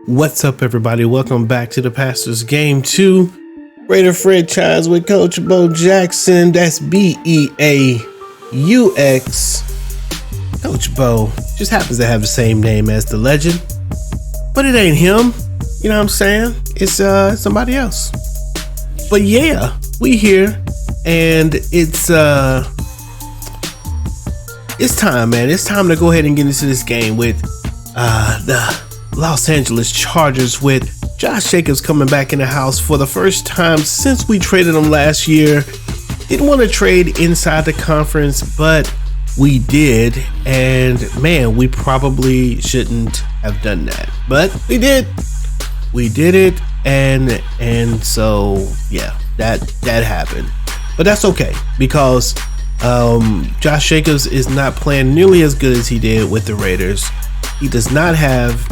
What's up, everybody? Welcome back to the Pastor's Game 2 Raider franchise with Coach Beaux Jackson. That's B-E-A-U-X. Coach Beaux just happens to have the same name as the legend, but it ain't him. You know what I'm saying? It's somebody else. But yeah, we here, and it's time, man. It's time to go ahead and get into this game with the Los Angeles Chargers, with Josh Jacobs coming back in the house for the first time since we traded him last year. Didn't want to trade inside the conference, but we did, and man, we probably shouldn't have done that, but we did it, and so yeah, that happened. But that's okay, because Josh Jacobs is not playing nearly as good as he did with the Raiders. He does not have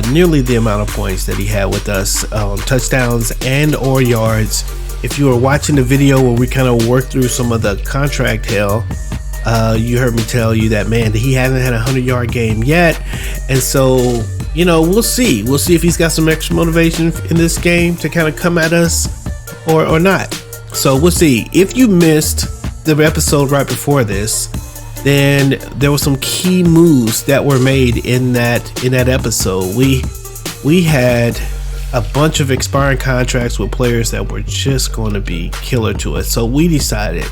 nearly the amount of points that he had with us, touchdowns and or yards. If you were watching the video where we kind of worked through some of the contract hell, you heard me tell you that, man, he hasn't had a 100-yard game yet. And so, you know, we'll see if he's got some extra motivation in this game to kind of come at us or not. So we'll see. If you missed the episode right before this, then there were some key moves that were made in that episode. We had a bunch of expiring contracts with players that were just going to be killer to us. So we decided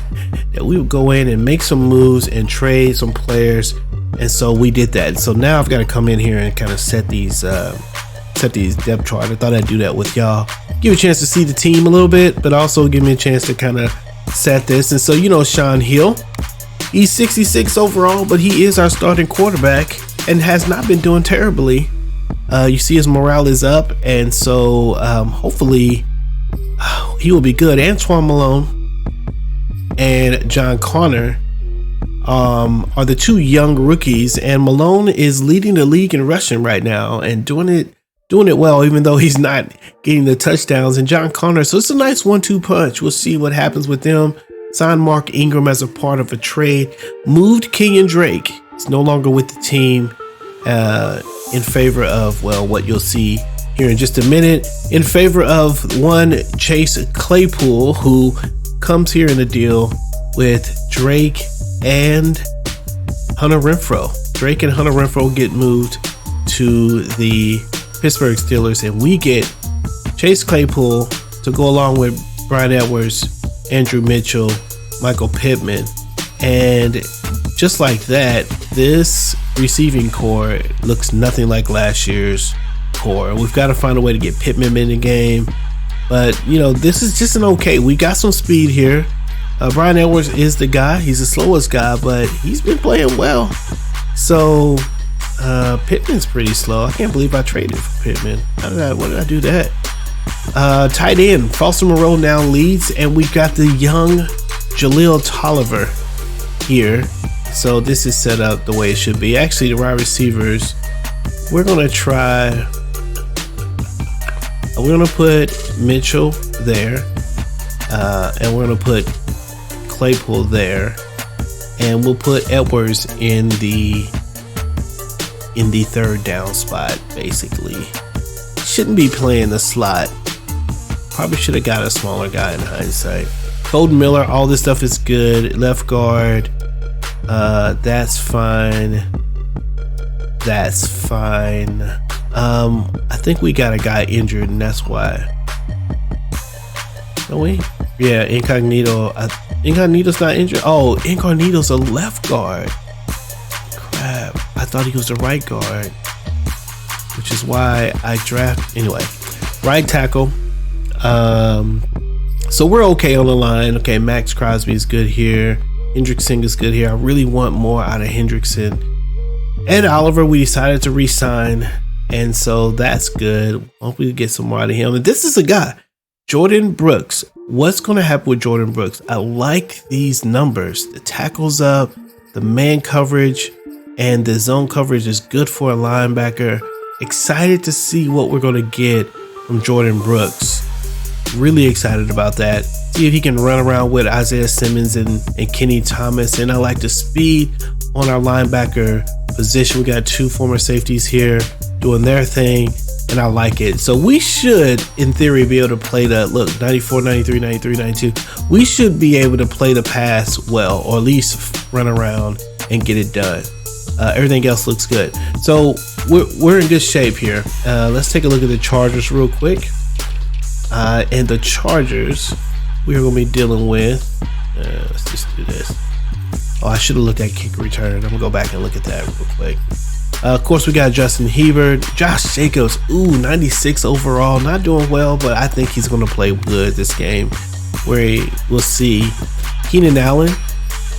that we would go in and make some moves and trade some players, and so we did that. And so now I've got to come in here and kind of set these depth charts. I thought I'd do that with y'all, give you a chance to see the team a little bit, but also give me a chance to kind of set this. And so, you know, Shaun Hill, he's 66 overall, but he is our starting quarterback and has not been doing terribly. You see his morale is up, and so hopefully he will be good. Antoine Malone and John Connor are the two young rookies, and Malone is leading the league in rushing right now and doing it well, even though he's not getting the touchdowns. And John Connor, so it's a nice 1-2 punch. We'll see what happens with them. Signed Mark Ingram as a part of a trade. Moved Kenyon Drake. He's no longer with the team, in favor of, well, what you'll see here in just a minute, in favor of one Chase Claypool, who comes here in a deal with Drake and Hunter Renfrow. Drake and Hunter Renfrow get moved to the Pittsburgh Steelers, and we get Chase Claypool to go along with Bryan Edwards, Andrew Mitchell, Michael Pittman. And just like that, this receiving core looks nothing like last year's core. We've got to find a way to get Pittman in the game, but you know, this is just an okay. We got some speed here. Bryan Edwards is the guy. He's the slowest guy, but he's been playing well. So Pittman's pretty slow. I can't believe I traded for Pittman. Why did I do that? Tight end Foster Moreau now leads, and we've got the young Jaleel Tolliver here. So this is set up the way it should be. Actually, the wide receivers, we're gonna put Mitchell there, and we're gonna put Claypool there, and we'll put Edwards in the third down spot. Basically, shouldn't be playing the slot. Probably should have got a smaller guy in hindsight. Colton Miller, all this stuff is good. Left guard, that's fine. I think we got a guy injured, and that's why. Don't we? Yeah, Incognito. Incognito's not injured. Oh, Incognito's a left guard. Crap, I thought he was the right guard, which is why I draft. Anyway, right tackle. So we're okay on the line. Okay, Max Crosby is good here. Hendrickson is good here. I really want more out of Hendrickson. Ed Oliver, we decided to re-sign, and so that's good. Hopefully we get some more out of him. And this is a guy, Jordan Brooks. What's going to happen with Jordan Brooks? I like these numbers. The tackles up, the man coverage, and the zone coverage is good for a linebacker. Excited to see what we're going to get from Jordan Brooks. Really excited about that. See if he can run around with Isaiah Simmons and Kenny Thomas. And I like the speed on our linebacker position. We got two former safeties here doing their thing. and I like it. So we should, in theory, be able to play the, look, 94, 93, 93, 92. We should be able to play the pass well, or at least run around and get it done. Everything else looks good. So we're in good shape here. Let's take a look at the Chargers real quick. And the Chargers, we are going to be dealing with, let's just do this. Oh, I should have looked at kick return. I'm going to go back and look at that real quick. Of course, we got Justin Hiebert, Josh Jacobs, 96 overall, not doing well, but I think he's going to play good this game. We'll see. Keenan Allen,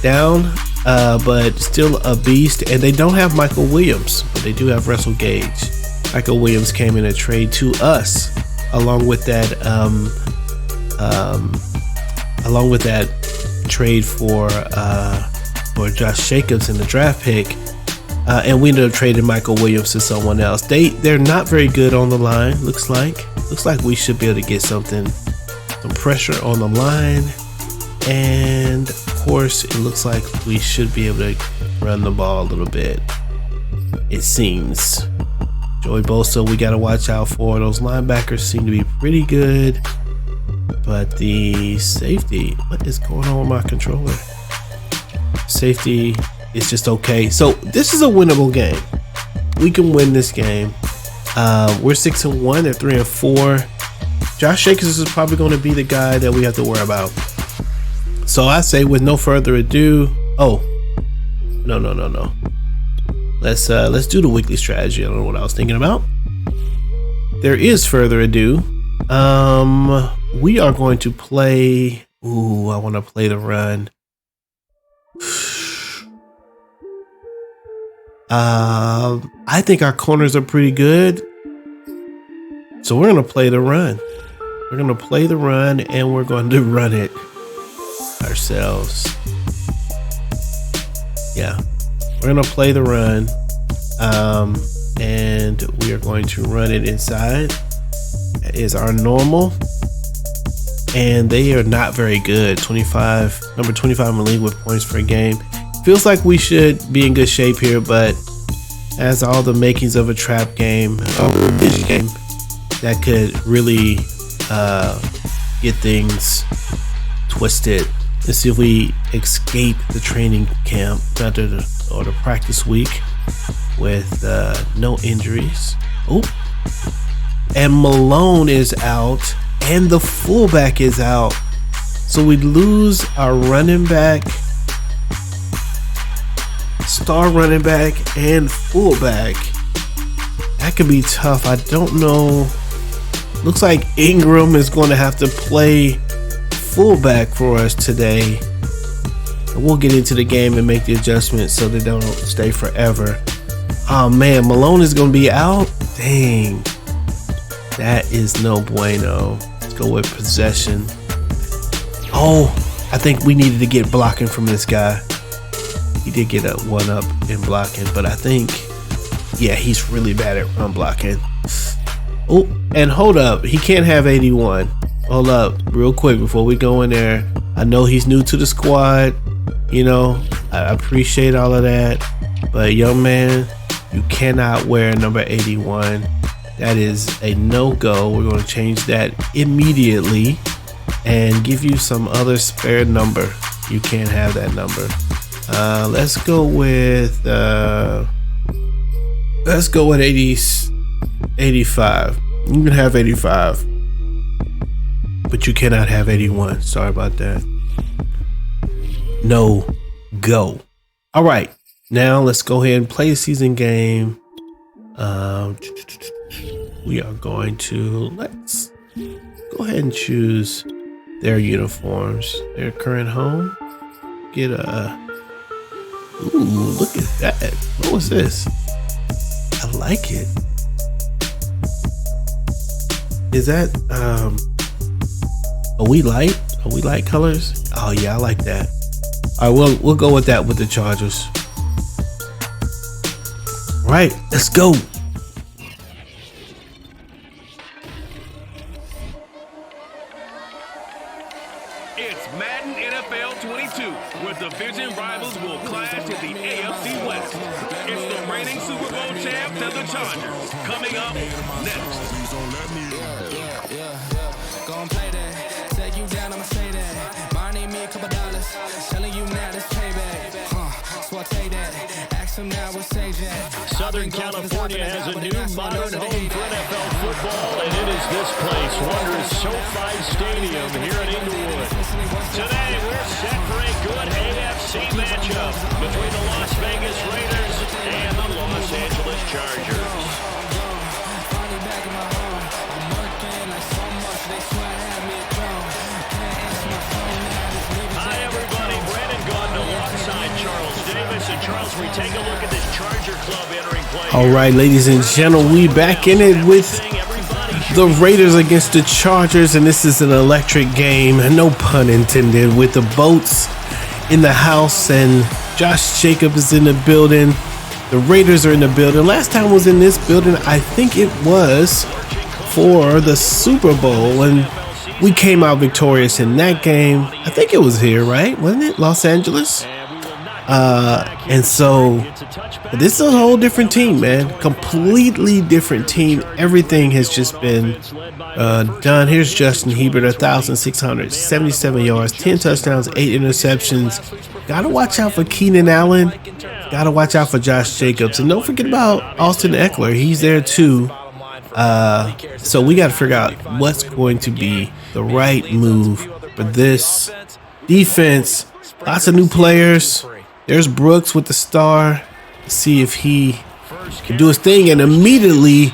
down, but still a beast. And they don't have Michael Williams, but they do have Russell Gage. Michael Williams came in a trade to us, along with that trade for Josh Jacobs in the draft pick. And we ended up trading Michael Williams to someone else. They're not very good on the line. Looks like we should be able to get some pressure on the line, and of course it looks like we should be able to run the ball a little bit. It seems. Joey Beaux, we got to watch out for. Those linebackers seem to be pretty good, but the safety, what is going on with my controller? Safety. It's just okay. So this is a winnable game. We can win this game. We're 6-1. They're 3-4. Josh Jacobs is probably going to be the guy that we have to worry about. So I say, with no further ado. Oh, no. Let's do the weekly strategy. I don't know what I was thinking about. There is further ado. We are going to play. Ooh, I want to play the run. I think our corners are pretty good, so we're gonna play the run. We're gonna play the run, and we're going to run it ourselves. Yeah, we're gonna play the run, and we are going to run it inside. That is our normal, and they are not very good. Number 25 in the league with points per game. Feels like we should be in good shape here, but has all the makings of a trap game, this game that could really get things twisted. Let's see if we escape the training camp or the practice week with no injuries. Oh, and Malone is out, and the fullback is out, so we lose our running back, star running back, and fullback. That could be tough. I don't know. Looks like Ingram is going to have to play fullback for us today. We'll get into the game and make the adjustments so they don't stay forever. Oh man, Malone is going to be out. Dang, that is no bueno. Let's go with possession. Oh, I think we needed to get blocking from this guy. He did get a 1-up in blocking, but I think, yeah, he's really bad at run blocking. Oh, and hold up, he can't have 81. Hold up, real quick before we go in there. I know he's new to the squad, you know, I appreciate all of that, but young man, you cannot wear number 81. That is a no-go. We're going to change that immediately and give you some other spare number. You can't have that number. Let's go with 85. You can have 85, but you cannot have 81. Sorry about that. No go. All right, now let's go ahead and play the season game. We are going to, let's go ahead and choose their uniforms, their current home. Get a, ooh, look at that. What was this? I like it. Is that are we light? Are we light colors? Oh yeah, I like that. All right, we'll go with that with the Chargers. All right, let's go. It's Madden NFL 22, where division rivals will clash in the AFC West. It's the reigning Super Bowl champ half to the Chargers. Coming up next. Gon' play that. Take you down, I'ma say that. Mine need me a couple dollars. Telling you now this payback. Swate that. Ask him now what's Southern California has a new modern home for NFL football, and it is this place, wondrous SoFi Stadium here in Inglewood. Today, we're set for a good AFC matchup between the Las Vegas Raiders and the Los Angeles Chargers. Hi, everybody. Brandon Gaudin alongside Charles Davis. And Charles, we take a look at this Charger club entering play. All right, ladies and gentlemen, we back in it with the Raiders against the Chargers, and this is an electric game, no pun intended, with the Beaux in the house and Josh Jacobs is in the building. The Raiders are in the building. Last time I was in this building, I think it was for the Super Bowl, and we came out victorious in that game. I think it was here, right? Wasn't it? Los Angeles? And so this is a whole different team, man. Completely different team. Everything has just been done. Here's Justin Hiebert, 1,677 yards, 10 touchdowns, 8 interceptions. Gotta watch out for Keenan Allen. Gotta watch out for Josh Jacobs. And don't forget about Austin Ekeler. He's there too. So we got to figure out what's going to be the right move for this defense. Lots of new players. There's Brooks with the star. Let's see if he can do his thing. And immediately,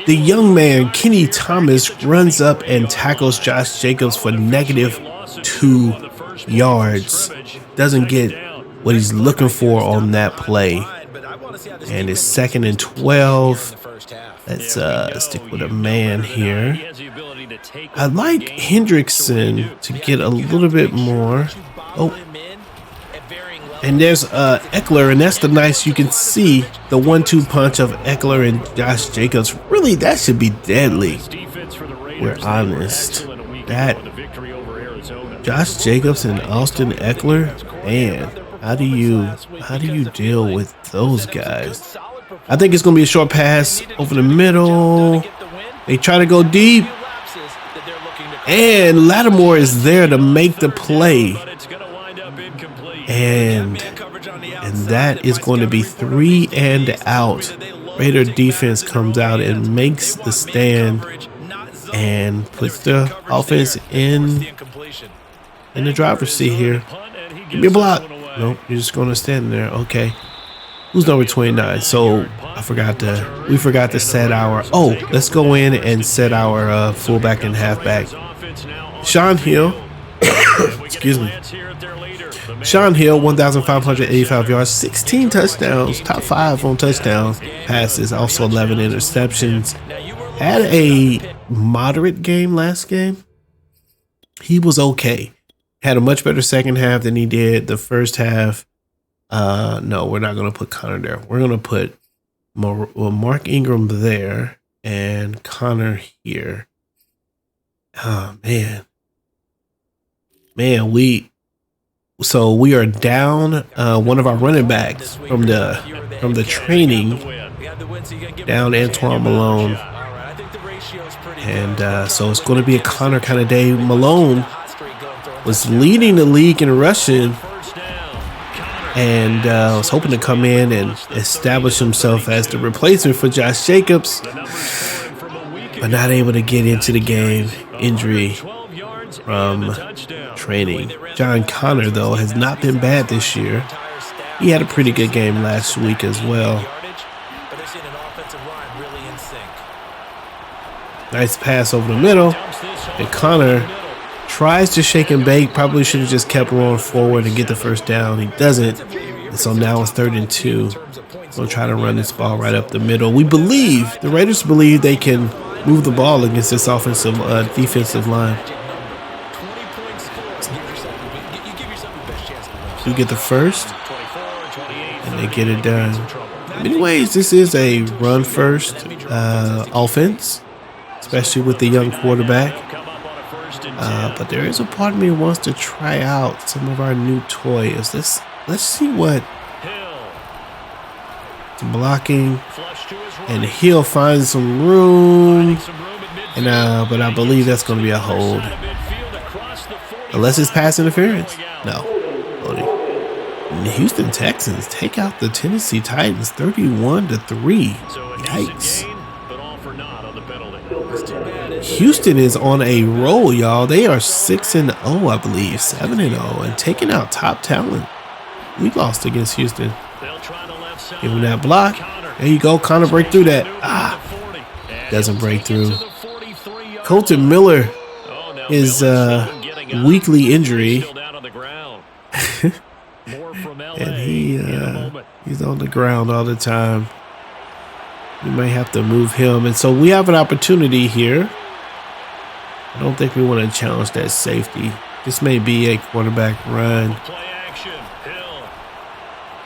the young man, Kenny Thomas, runs up and tackles Josh Jacobs for -2 yards. Doesn't get what he's looking for on that play. And it's 2nd and 12. Let's stick with a man here. I'd like Hendrickson to get a little bit more. Oh. And there's Ekeler, and that's the nice, you can see the 1-2 punch of Ekeler and Josh Jacobs. Really, that should be deadly. We're honest. That Josh Jacobs and Austin Ekeler, man, how do you deal with those guys? I think it's going to be a short pass over the middle. They try to go deep. And Lattimore is there to make the play. And that is going to be 3 and out. Raider defense comes out and makes the stand and puts the offense in the driver's seat here. Give me a block. Nope, you're just going to stand there. Okay. Who's number 29? So we forgot to set our, let's go in and set our fullback and halfback. Sean Hill, excuse me. Sean Hill, 1,585 yards, 16 touchdowns, top 5 on touchdown passes, also 11 interceptions. Had a moderate game last game. He was okay. Had a much better second half than he did the first half. No, we're not going to put Connor there. We're going to put Mark Ingram there and Connor here. Oh, man. We are down one of our running backs from the training, down Antoine Malone. And so it's going to be a Connor kind of day. Malone was leading the league in rushing and was hoping to come in and establish himself as the replacement for Josh Jacobs, but not able to get into the game. Injury from training. John Connor, though, has not been bad this year. He had a pretty good game last week as well. Nice pass over the middle. And Connor tries to shake and bake. Probably should have just kept rolling forward and get the first down. He doesn't. And so now it's 3rd and 2. We'll try to run this ball right up the middle. The Raiders believe they can move the ball against this offensive defensive line. We get the first, and they get it done. In many ways, this is a run-first offense, especially with the young quarterback. But there is a part of me who wants to try out some of our new toys. Let's see what some blocking. And Hill finds some room. And but I believe that's going to be a hold. Unless it's pass interference. No. Holding. And the Houston Texans take out the Tennessee Titans 31-3. Yikes. Houston is on a roll, y'all. They are 6-0, I believe, 7-0, and taking out top talent. We lost against Houston. Give him that block. There you go. Connor break through that. Doesn't break through. Colton Miller is weekly injury. And he's on the ground all the time. We may have to move him. And so we have an opportunity here. I don't think we want to challenge that safety. This may be a quarterback run.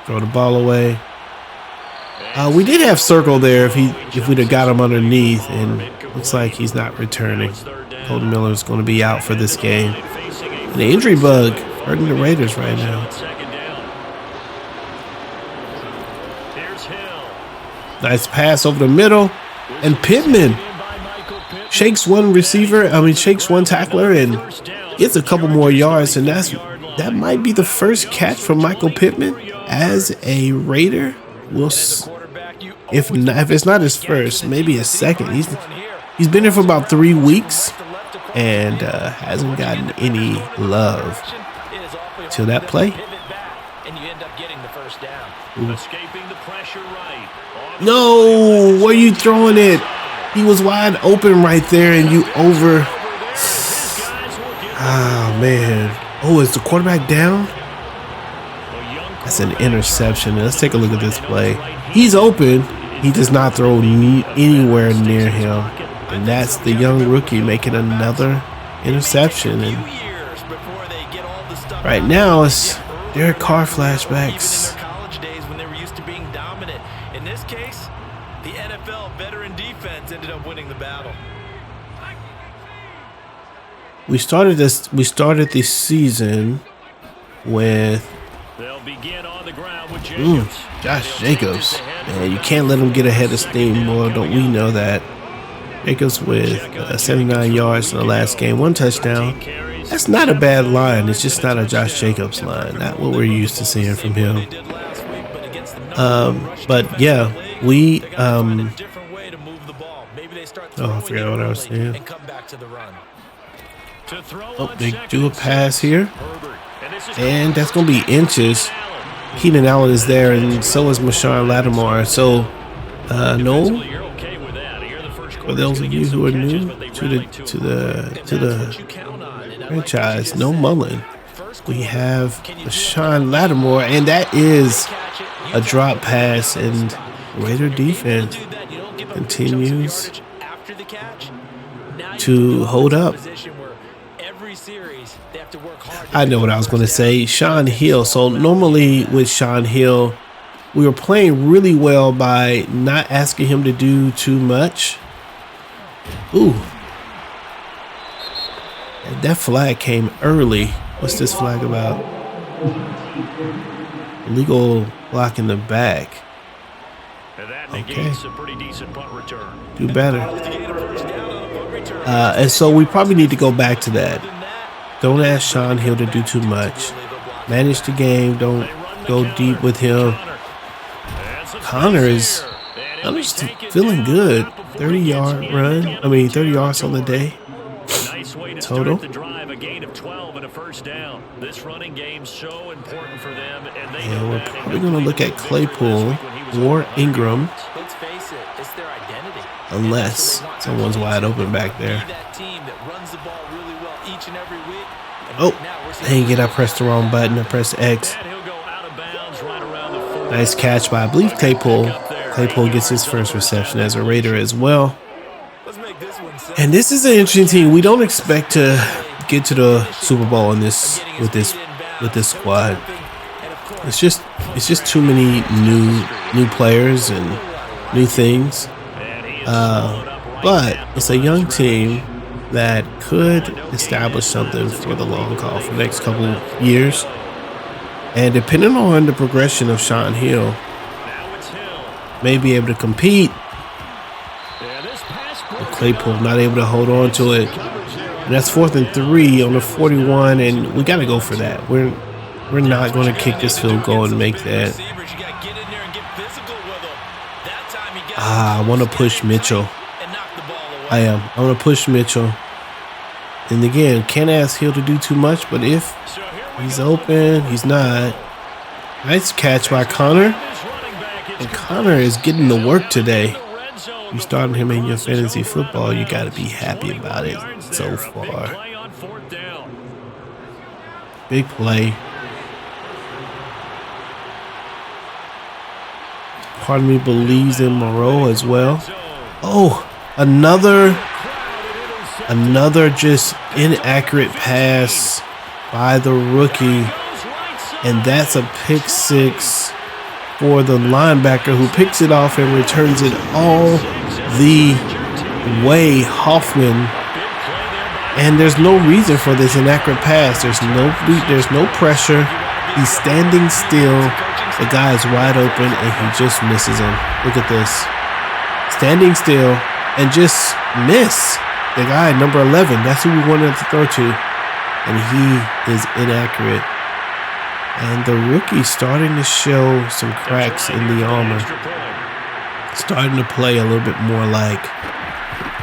Throw the ball away. We did have circle there if we'd have got him underneath, and looks like he's not returning. Colton Miller is going to be out for this game. And the injury bug hurting the Raiders right now. Nice pass over the middle, and Pittman shakes one tackler and gets a couple more yards, and that might be the first catch from Michael Pittman as a Raider. If it's not his first, maybe his second. He's been here for about 3 weeks and hasn't gotten any love till that play. Ooh. No, where you throwing it? He was wide open right there, and you over. Oh man! Oh, is the quarterback down? That's an interception. Let's take a look at this play. He's open. He does not throw anywhere near him. And that's the young rookie making another interception. And right now, it's Derek Carr flashbacks. In this case, the NFL veteran defense ended up winning the battle. We started the season with Josh Jacobs. Man, you can't let him get ahead of steam, boy. Don't we know that? Jacobs with 79 yards in the last game, 1 touchdown. That's not a bad line. It's just not a Josh Jacobs line. Not what we're used to seeing from him. But yeah, we I forgot what I was saying. Oh, they do a pass here, and that's gonna be inches. Hiebert and Allen is there, and so is Marshawn Lattimore. So, no, for those of you who are new to the franchise, no Mullen. We have Marshawn Lattimore, and that is a drop pass, and Raider defense continues to hold up. I know what I was going to say. Sean Hill. So normally with Sean Hill, we were playing really well by not asking him to do too much. Ooh. And that flag came early. What's this flag about? Illegal block in the back. Okay. Do better. And so we probably need to go back to that. Don't ask Sean Hill to do too much. Manage the game. Don't go deep with him. I'm just feeling good. 30-yard run. 30 yards on the day. Total. And we're probably going to look at Claypool or Ingram. Unless someone's wide open back there. Oh, dang it, I pressed the wrong button. I pressed X. Nice catch by, I believe, Claypool. Claypool gets his first reception as a Raider as well. And this is an interesting team. We don't expect to get to the Super Bowl in this with this squad. It's just too many new players and new things. But it's a young team that could establish something for the long haul for the next couple of years. And depending on the progression of Sean Hill, may be able to compete Claypool not able to hold on to it. And that's 4th and 3 on the 41, and we got to go for that. We're not going to kick this field goal and make that. I want to push Mitchell. I want to push Mitchell. And again, can't ask Hill to do too much, but if he's open, he's not. Nice catch by Connor. And Connor is getting the work today. You starting him in your fantasy football, you got to be happy about it so far. Big play. Part of me believes in Moreau as well. Oh, another just inaccurate pass by the rookie. And that's a pick 6 for the linebacker who picks it off and returns it all the way. Hoffman. And there's no reason for this inaccurate pass. There's no pressure. He's standing still. The guy is wide open and he just misses him. Look at this. Standing still and just miss. The guy, number 11, that's who we wanted to throw to. And he is inaccurate. And the rookie's starting to show some cracks in the armor. Starting to play a little bit more like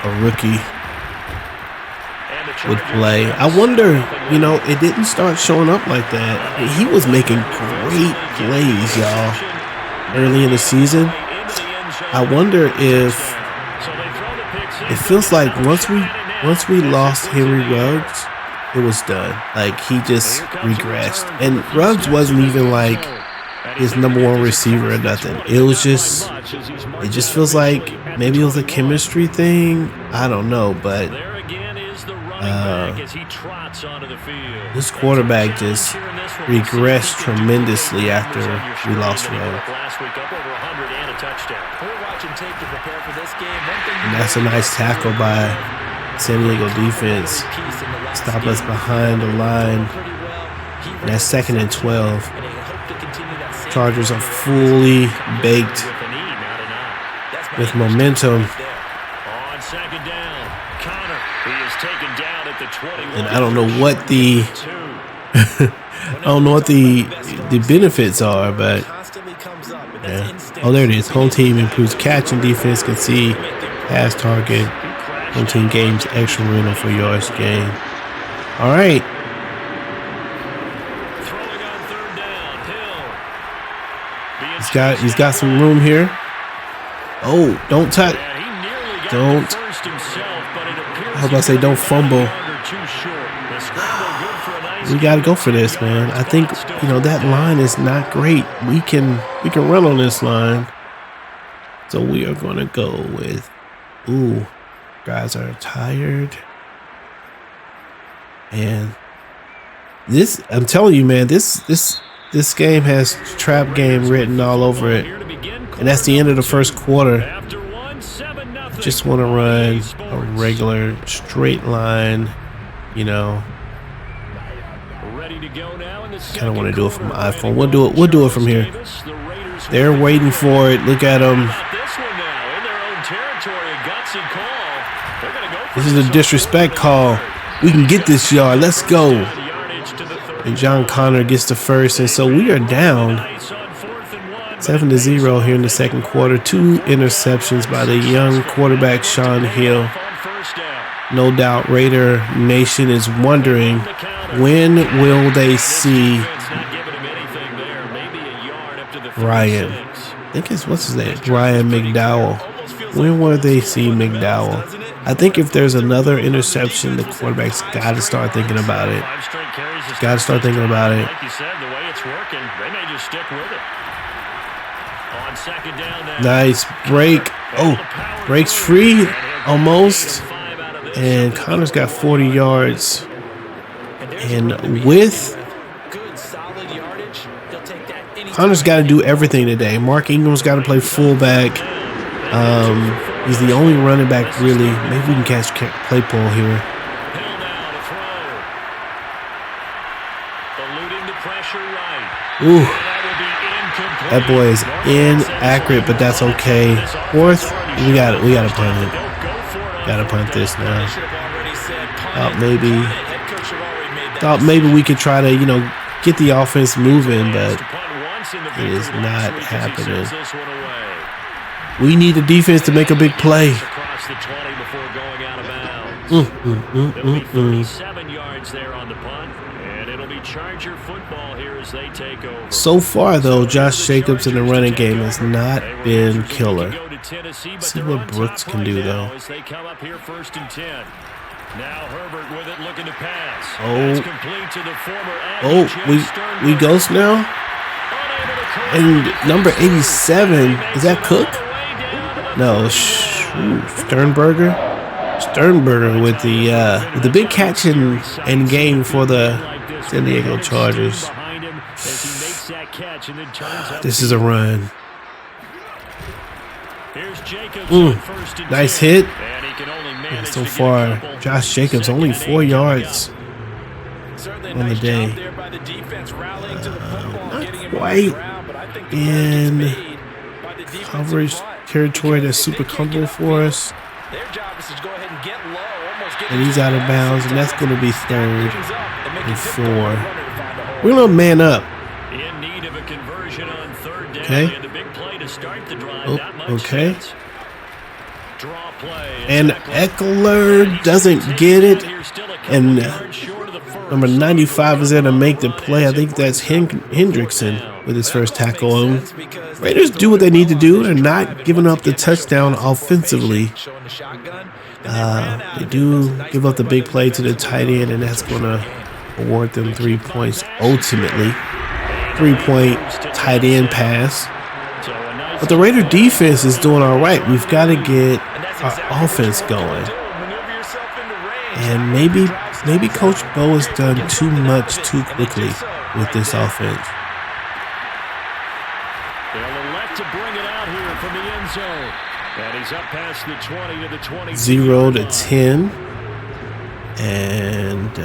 a rookie would play. I wonder, it didn't start showing up like that. He was making great plays, y'all, early in the season. I wonder if it feels like once we lost Henry Ruggs, it was done. Like, he just regressed. And Ruggs wasn't even like his number 1 receiver or nothing. It just feels like maybe it was a chemistry thing. I don't know, but this quarterback just regressed tremendously after we lost Ruggs. And that's a nice tackle by San Diego defense. Stop us behind the line. And that's 2nd and 12. Chargers are fully baked with momentum. And I don't know what the the benefits are, but yeah. Oh, there it is. Home team improves catch and defense can see pass target. Home team gains extra rental for yards gain. All right. He's got some room here. Oh, don't touch. Don't. I hope I say don't fumble. We got to go for this, man. I think, that line is not great. We can run on this line. So we are going to go with, guys are tired. And this, I'm telling you, man, this game has trap game written all over it. And that's the end of the first quarter. Just want to run a regular straight line, Kind of want to do it from my iPhone. We'll do it from here. They're waiting for it. Look at them. This is a disrespect call. We can get this yard. Let's go. And John Connor gets the first, and so we are down 7-0 here in the second quarter. 2 interceptions by the young quarterback Sean Hill. No doubt Raider Nation is wondering, when will they see Ryan? I think it's, what's his name? Ryan McDowell. When will they see McDowell? I think if there's another interception, the quarterback's got to start thinking about it. Got to start thinking about it. Nice break. Oh, breaks free almost. And Connor's got 40 yards. And with Connor's got to do everything today. Mark Ingram's got to play fullback. He's the only running back, really. Maybe we can catch Claypool here. Ooh, that boy is inaccurate, but that's okay. 4th, we got to punt it. Gotta punt this now. Thought maybe we could try to, get the offense moving, but it is not happening. We need the defense to make a big play. Across the 20 before going out of bounds. It'll be 37 yards there on the punt, and it'll be Charger football here as they take over. So far, though, Josh Jacobs in the running game has not been killer. See what Brooks can do, though. As they come up here 1st and 10. Now Herbert with it, looking to pass. Oh, complete to the former we ghost now. And number 87, is that Cook? No, Sternberger. Sternberger with the big catch and game for the San Diego Chargers. This is a run. Nice hit. And so far, Josh Jacobs only 4 yards on the day. Not quite in coverage territory that's super comfortable for us. And he's out of bounds, and that's going to be 3rd and 4. We're going to man up. Okay. Oh, okay. And Ekeler doesn't get it. And number 95 is there to make the play. I think that's Hendrickson with his first tackle. Raiders do what they need to do. They're not giving up the touchdown offensively. They do give up the big play to the tight end, and that's going to award them 3 points ultimately. 3-point tight end pass. But the Raider defense is doing all right. We've got to get our offense going. And maybe Coach Beaux has done too much too quickly with this offense. They'll elect to bring it out here from the end zone. And he's up past the 20 to the 20. 0 to 10. And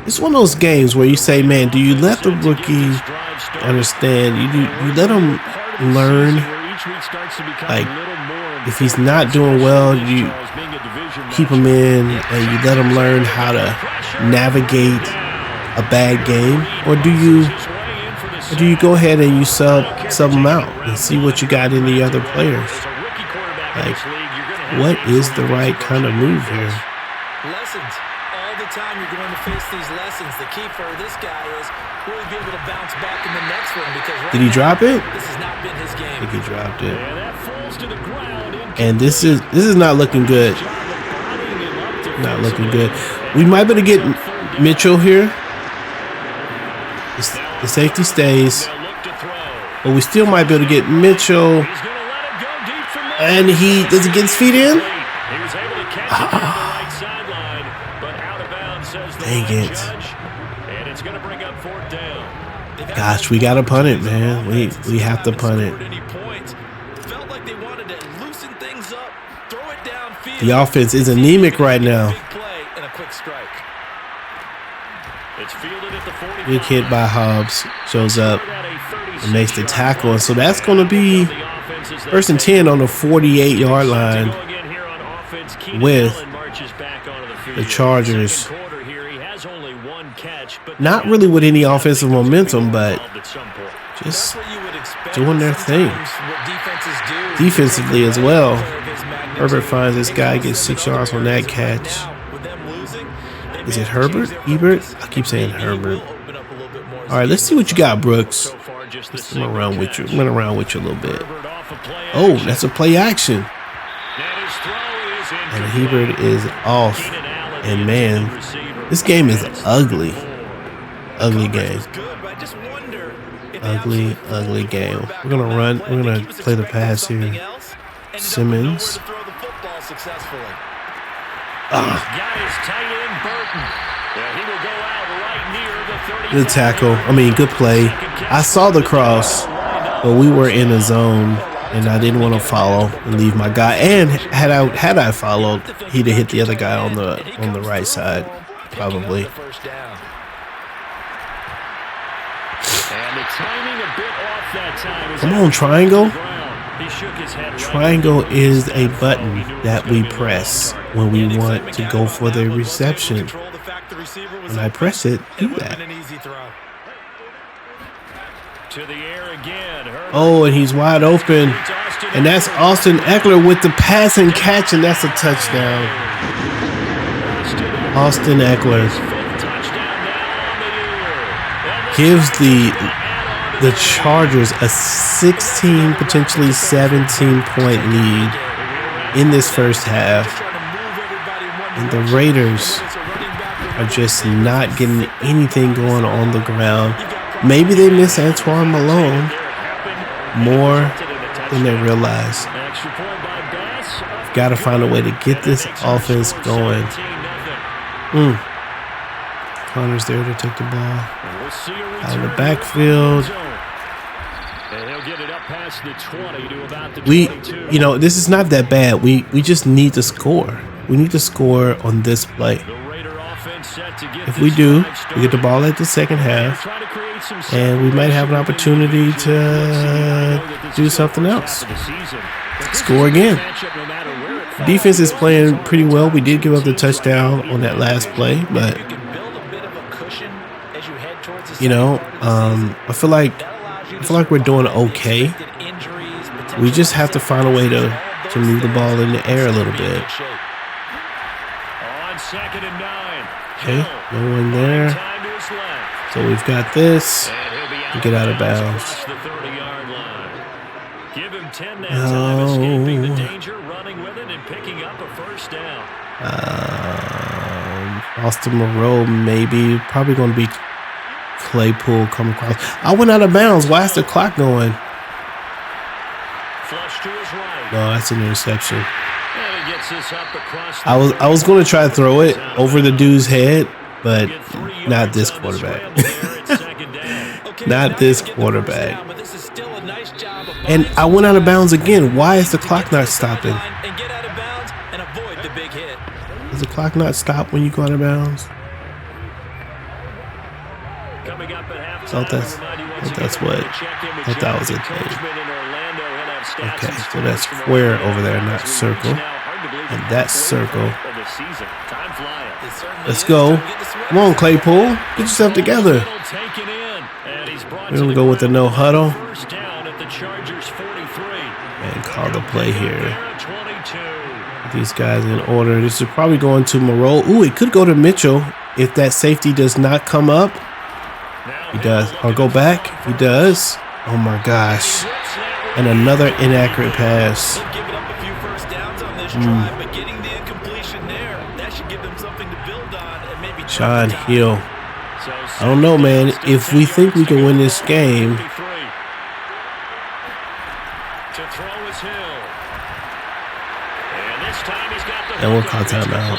it's one of those games where you say, man, do you let the rookie understand? You let him learn. Like, if he's not doing well, you keep him in and you let him learn how to navigate a bad game, or do you go ahead and you sub him out and see what you got in the other players? Like, what is the right kind of move here? Lessons. All the time you're going to face these lessons. The key for this guy is really be able to bounce back in the next one, because did he drop it? This has not been his game. I think he dropped it. And this is not looking good. Not looking good. We might be able to get Mitchell here. The safety stays. But we still might be able to get Mitchell. And does he get his feet in? Dang it. Gosh, we got to punt it, man. We have to punt it. The offense is anemic right now. Big hit by Hobbs shows up and makes the tackle. And so that's going to be 1st and 10 on the 48-yard line with the Chargers. Not really with any offensive momentum, but just doing their thing. Defensively as well. Herbert finds this guy, gets 6 yards on that catch. Is it Herbert? Hiebert? I keep saying Herbert. All right, let's see what you got, Brooks. Let's run around with you a little bit. Oh, that's a play action. And Hiebert is off. And man, this game is ugly. Ugly game. Ugly game. We're gonna run. We're gonna play the pass here. Simmons. Good tackle. Good play. I saw the cross, but we were in a zone, and I didn't want to follow and leave my guy. And had I followed, he'd have hit the other guy on the right side, probably. Come on, triangle. He shook his head. Triangle is a button that we press when we want to go for the reception. When I press it, do that. To the air again. Oh, and he's wide open. And that's Austin Ekeler with the pass and catch, and that's a touchdown. Austin Ekeler gives the Chargers a 16, potentially 17-point lead in this first half. And the Raiders are just not getting anything going on the ground. Maybe they miss Antoine Malone more than they realize. Got to find a way to get this offense going. Connor's there to take the ball out of the backfield. This is not that bad. We just need to score. We need to score on this play. If we do, we get the ball at the second half, and we might have an opportunity to do something else. Score again. Defense is playing pretty well. We did give up the touchdown on that last play, but I feel like we're doing okay. We just have to find a way to move the ball in the air a little bit. Okay, no one there. So we've got this. We get out of bounds. Austin Moreau maybe. Probably going to be Claypool come across. I went out of bounds. Why is the clock going? No, that's an interception. I was going to try to throw it over the dude's head, but not this quarterback. Not this quarterback. And I went out of bounds again. Why is the clock not stopping? Does the clock not stop when you go out of bounds? I thought that was a thing. Okay, so that's square over there, not circle. And that's circle. Let's go. Come on, Claypool. Get yourself together. We're going to go with the no huddle. And call the play here. These guys in order. This is probably going to Moreau. Ooh, it could go to Mitchell if that safety does not come up. He does. Or go back. He does. Oh my gosh. And another inaccurate pass. Sean Hill. I don't know, man. If we think we can win this game, and we'll call timeout.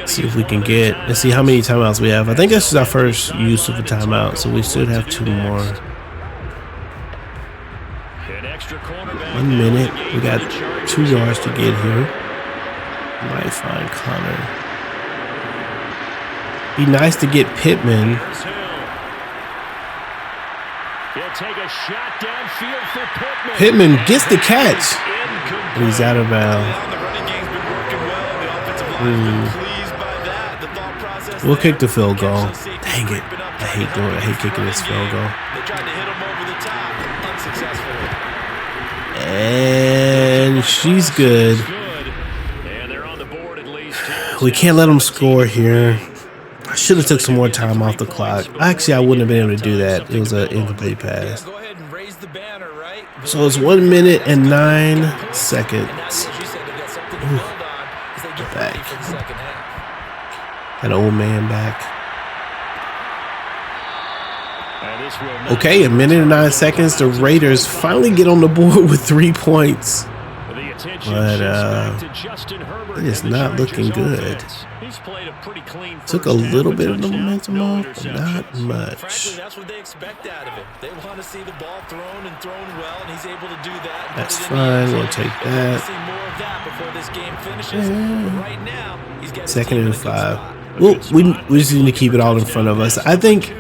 See if we can let's see how many timeouts we have. I think this is our first use of a timeout, so we should have 2 more. 1 minute. We got 2 yards to get here. Might find Connor. Be nice to get Pittman. Pittman gets the catch. But he's out of bounds. We'll kick the field goal. Dang it. I hate kicking this field goal. And she's good. We can't let them score here. I should have took some more time off the clock. Actually, I wouldn't have been able to do that. It was an incomplete pass. So it's 1 minute and 9 seconds. Ooh. Back. That old man back. Okay, 1 minute and 9 seconds. The Raiders finally get on the board with 3 points. But it's not looking good. Took a little bit of the momentum off, but not much. That's what they expect out of him. They want to see the ball thrown and thrown well, and he's able to do that. That's fine. We'll take that. Right now, he's got 2nd and 5. Well, we just need to keep it all in front of us. I think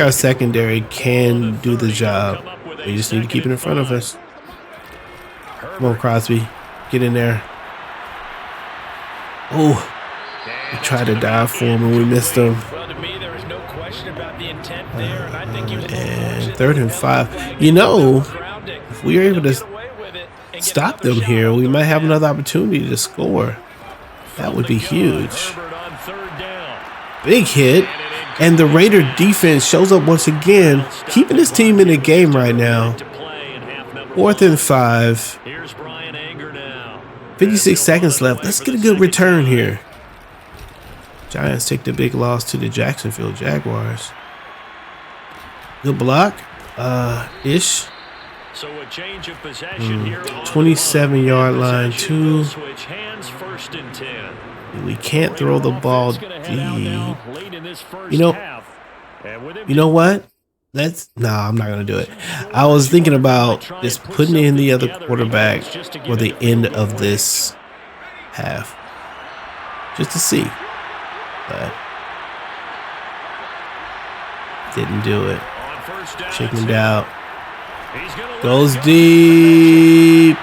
our secondary can do the job. We just need to keep it in front of us. Come on, Crosby. Get in there. Oh, we tried to dive for him and we missed him. Well, to me, there was no question about the intent there, and I think he was And 3rd and 5. You know, if we are able to stop them here, we might have another opportunity to score. That would be huge. Big hit. And the Raider defense shows up once again, keeping this team in the game right now. 4th and 5. 56 seconds left. Let's get a good return here. Giants take the big loss to the Jacksonville Jaguars. Good block. Ish. So a change of possession here. 27-yard line, 2. Switch hands, 1st and 10. We can't throw the ball deep. You know what? I'm not going to do it. I was thinking about just putting in the other quarterback for the end of this half. Just to see. But didn't do it. Chickened out. Goes deep.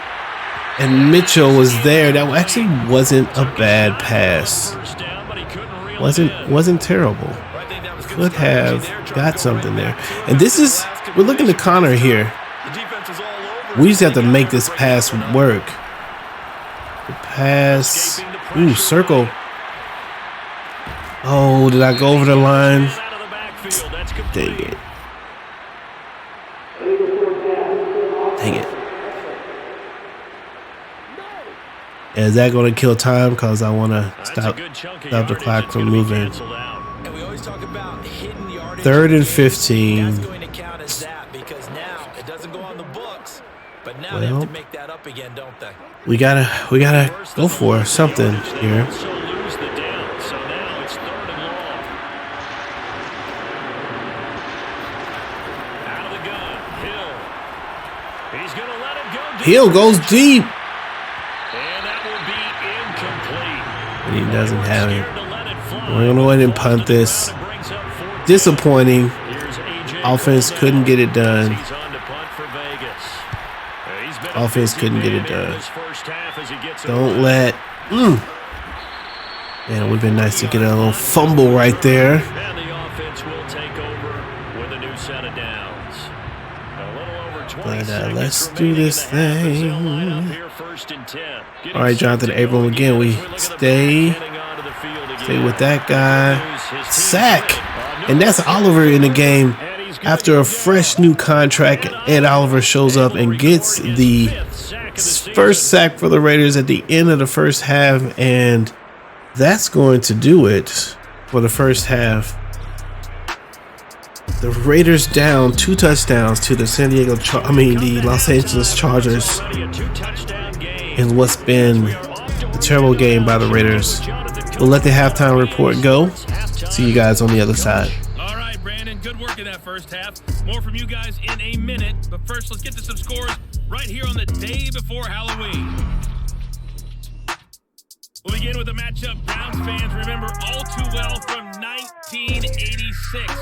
And Mitchell was there. That actually wasn't a bad pass. Wasn't terrible. Could have got something there. And we're looking to Connor here. We just have to make this pass work. The pass. Ooh, circle. Oh, did I go over the line? Dang it. Dang it. Is that going to kill time? Because I want to stop the clock from moving. 3rd and 15. Well, we gotta go for something here. Hill goes deep. And he doesn't have it. We're going to go ahead and punt this. Disappointing. Offense couldn't get it done. Offense couldn't get it done. Don't let. Man, it would have been nice to get a little fumble right there. And the offense will take over with a new set of downs. But let's do this thing. All right, Jonathan Abram again. We stay with that guy. Sack. And that's Oliver in the game. After a fresh new contract, Ed Oliver shows up and gets the first sack for the Raiders at the end of the first half. And that's going to do it for the first half. The Raiders down 2 touchdowns to the the Los Angeles Chargers in what's been a terrible game by the Raiders. We'll let the halftime report go. See you guys on the other side. All right, Brandon, good work in that first half. More from you guys in a minute, but first let's get to some scores right here on the day before Halloween. We'll begin with the matchup Browns fans remember all too well from 1986.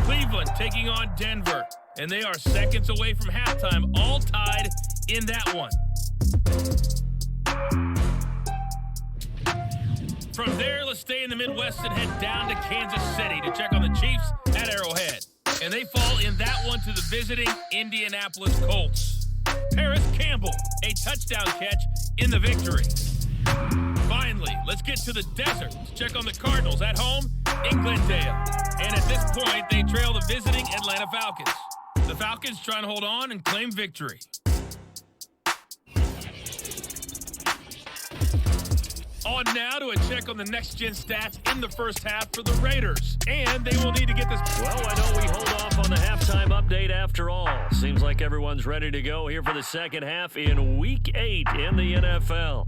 Cleveland taking on Denver, and they are seconds away from halftime, all tied in that one. From there, let's stay in the Midwest and head down to Kansas City to check on the Chiefs at Arrowhead. And they fall in that one to the visiting Indianapolis Colts. Paris Campbell, a touchdown catch in the victory. Finally, let's get to the desert to check on the Cardinals at home in Glendale. And at this point, they trail the visiting Atlanta Falcons. The Falcons trying to hold on and claim victory. On now to a check on the next-gen stats in the first half for the Raiders. And they will need to get this. Well, I know we hold off on the halftime update after all. Seems like everyone's ready to go here for the second half in Week 8 in the NFL.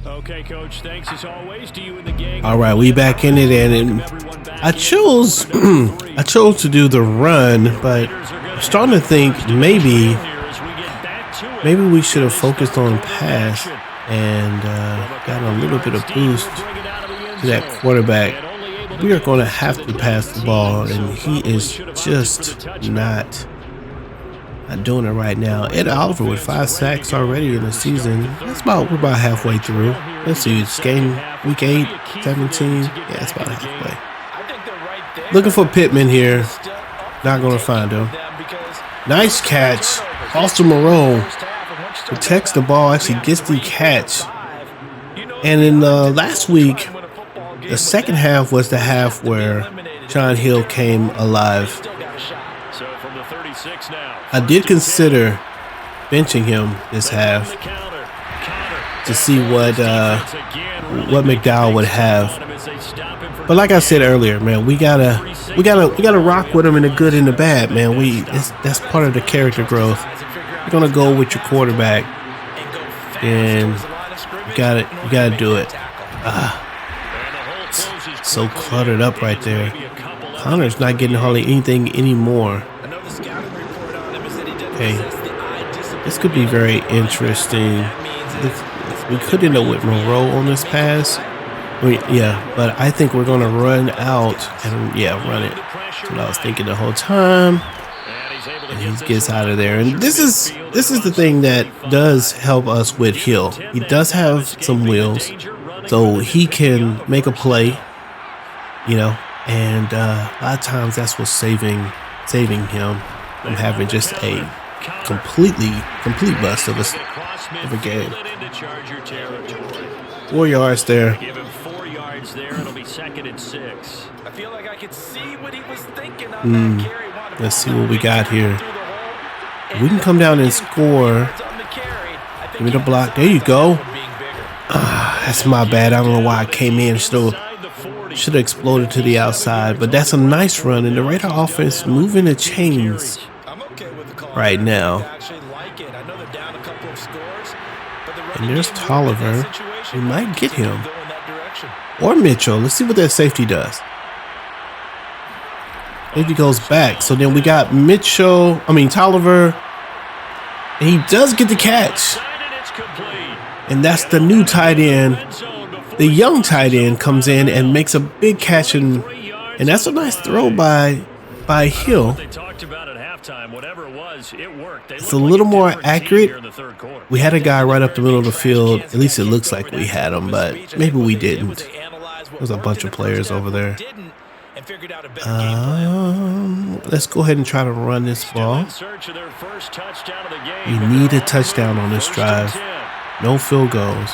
Okay, Coach, thanks as always to you and the gang. All right, we back in it, and I chose to do the run, but I'm starting to think maybe we should have focused on pass and gotten a little bit of boost to that quarterback. We are going to have to pass the ball, and he is just not Not doing it right now. Ed Oliver with 5 sacks already in the season. We're about halfway through. Let's see, it's game week 8, 17. Yeah, it's about halfway. Looking for Pittman here. Not going to find him. Nice catch. Austin Malone protects the ball, actually gets the catch. And in last week, the second half was the half where John Hill came alive. I did consider benching him this half to see what McDowell would have. But like I said earlier, man, we gotta rock with him in the good and the bad, man. That's part of the character growth. You're gonna go with your quarterback, and you gotta do it. So cluttered up right there. Connor's not getting hardly anything anymore. Okay, this could be very interesting. We could end up with Monroe on this pass. But I think we're going to run out and run it. That's what I was thinking the whole time. And he gets out of there. And this is the thing that does help us with Hill. He does have some wheels, so he can make a play, and a lot of times that's what's saving him from having just a complete bust of a game. 4 yards there. It'll be 2nd and 6. I feel like I could see what he was thinking on that carry. Let's see what we got here. We can come down and score. Give me the block. There you go. That's my bad. I don't know why I came in. Should have exploded to the outside. But that's a nice run. And the Raider offense moving the chains right now. And there's Tolliver. We might get him. Or Mitchell. Let's see what that safety does. Safety goes back. So then we got Tolliver. And he does get the catch. And that's the new tight end. The young tight end comes in and makes a big catch. And that's a nice throw by Hill. It's a little more accurate. We had a guy right up the middle of the field. At least it looks like we had him, but maybe we didn't. There's a bunch of players over there. Let's go ahead and try to run this ball. We need a touchdown on this drive. No field goals.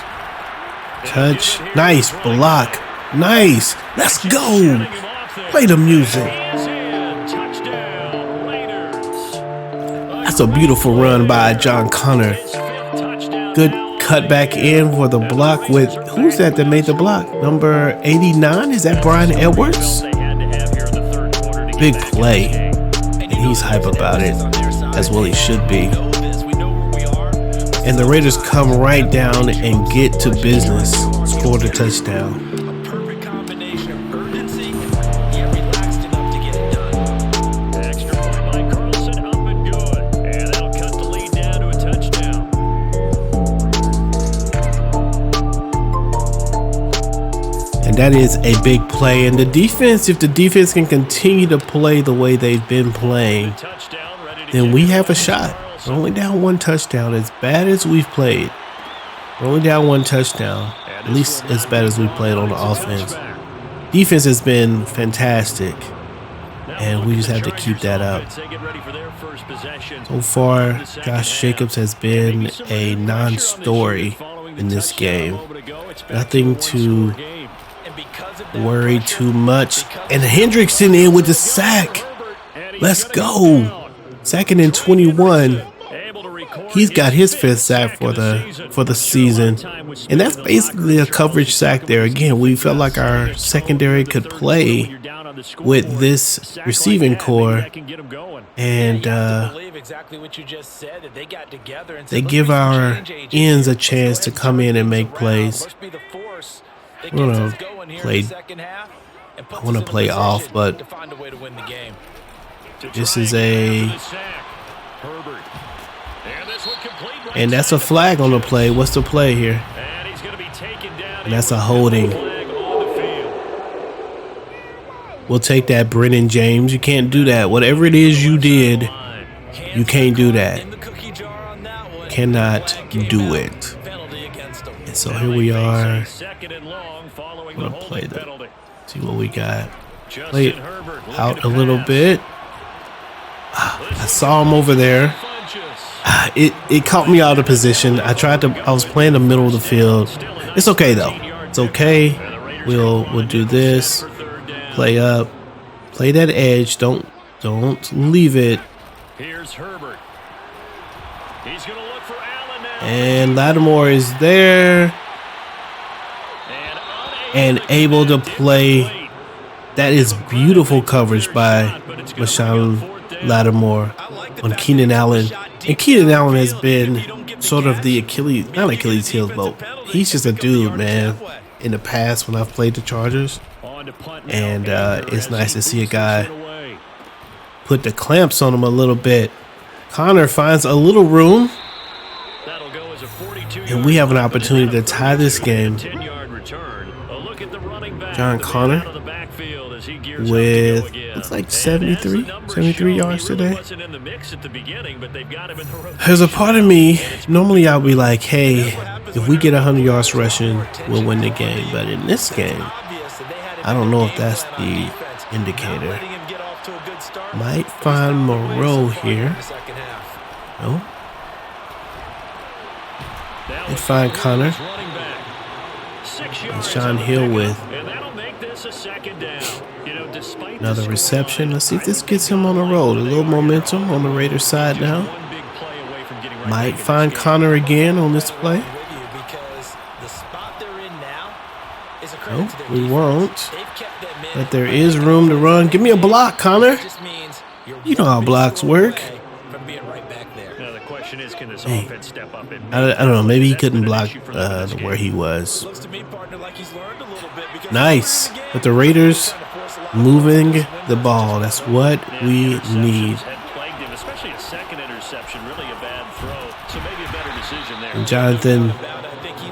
Touch. Nice block. Nice. Let's go. Play the music. That's a beautiful run by John Connor. Good cut back in for the block with, who's that made the block? Number 89? Is that Brian Edwards? Big play. And he's hype about it, as well he should be. And the Raiders come right down and get to business. Score the touchdown. And that is a big play. And the defense, if the defense can continue to play the way they've been playing, then we have a shot. We're only down 1 touchdown. As bad as we've played, we're only down 1 touchdown. At least as bad as we played on the offense. Defense has been fantastic, and we just have to keep that up. So far, Josh Jacobs has been a non-story in this game. Nothing to worry too much. And Hendrickson in with the sack. Let's go. 2nd and 21. He's got his 5th sack for the season. And that's basically a coverage sack there. Again, we felt like our secondary could play with this receiving core. And they give our ends a chance to come in and make plays. I want to play off, but this is and that's a flag on the play. What's the play here? And that's a holding. We'll take that, Brennan James. You can't do that. Whatever it is you did, You can't do that. Cannot do it. And so here we are. I'm gonna play the. See what we got. Play it out a little bit. I saw him over there. It caught me out of position. I was playing the middle of the field. It's okay though. It's okay. We'll do this. Play up. Play that edge. Don't leave it. Here's Herbert. He's going to look for Allen now. And Lattimore is there. And able to play. That is beautiful coverage by Marshawn Lattimore on Keenan Allen. And Keenan Allen has been sort of the not Achilles heel, but he's just a dude, man, in the past when I've played the Chargers. And it's nice to see a guy put the clamps on him a little bit. Connor finds a little room. And we have an opportunity to tie this game. John Connor with, looks like 73 yards today. There's a part of me, normally I'll be like, hey, if we get 100 yards rushing, we'll win the game. But in this game, I don't know if that's the indicator. Might find Moreau here. No. They find Connor. And Sean Hill with another reception. Let's see if this gets him on the road. A little momentum on the Raiders side now. Might find Connor again on this play. No, we won't. But there is room to run. Give me a block, Connor. You know how blocks work. Hey, I don't know. Maybe he couldn't block where he was. Nice. But the Raiders moving the ball. That's what we need. And Jonathan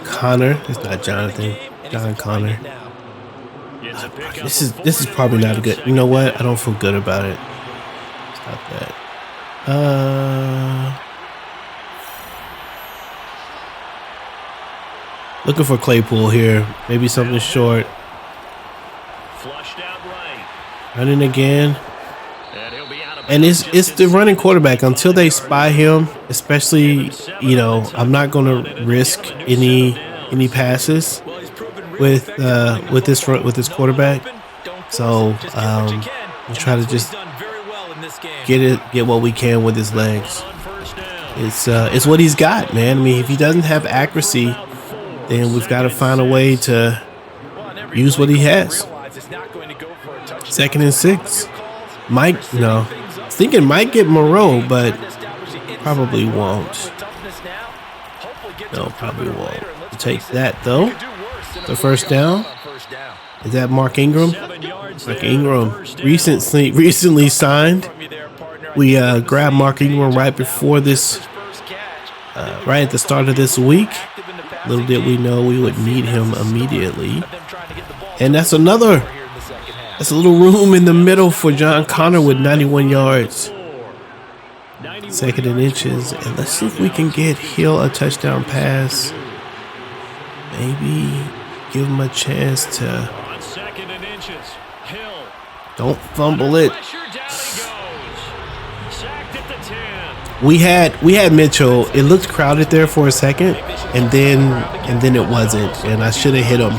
Connor. It's not Jonathan. John Connor. This is probably not a good. You know what? I don't feel good about it. Stop that. Looking for Claypool here. Maybe something short. Running again. And it's the running quarterback until they spy him. Especially, I'm not going to risk any passes with this quarterback. So we'll try to just get what we can with his legs. It's what he's got, man. I mean, if he doesn't have accuracy, then we've got to find a way to use what he has. 2nd and 6. Thinking might get Moreau, but probably won't. No, probably won't. We'll take that though. The first down. Is that Mark Ingram? Mark Ingram recently signed. We grabbed Mark Ingram right before this, right at the start of this week. Little did we know we would need him immediately. And that's a little room in the middle for John Connor with 91 yards. 2nd and inches. And let's see if we can get Hill a touchdown pass. Maybe give him a chance to. Don't fumble it. We had Mitchell. It looked crowded there for a second, and then it wasn't. And I should have hit him.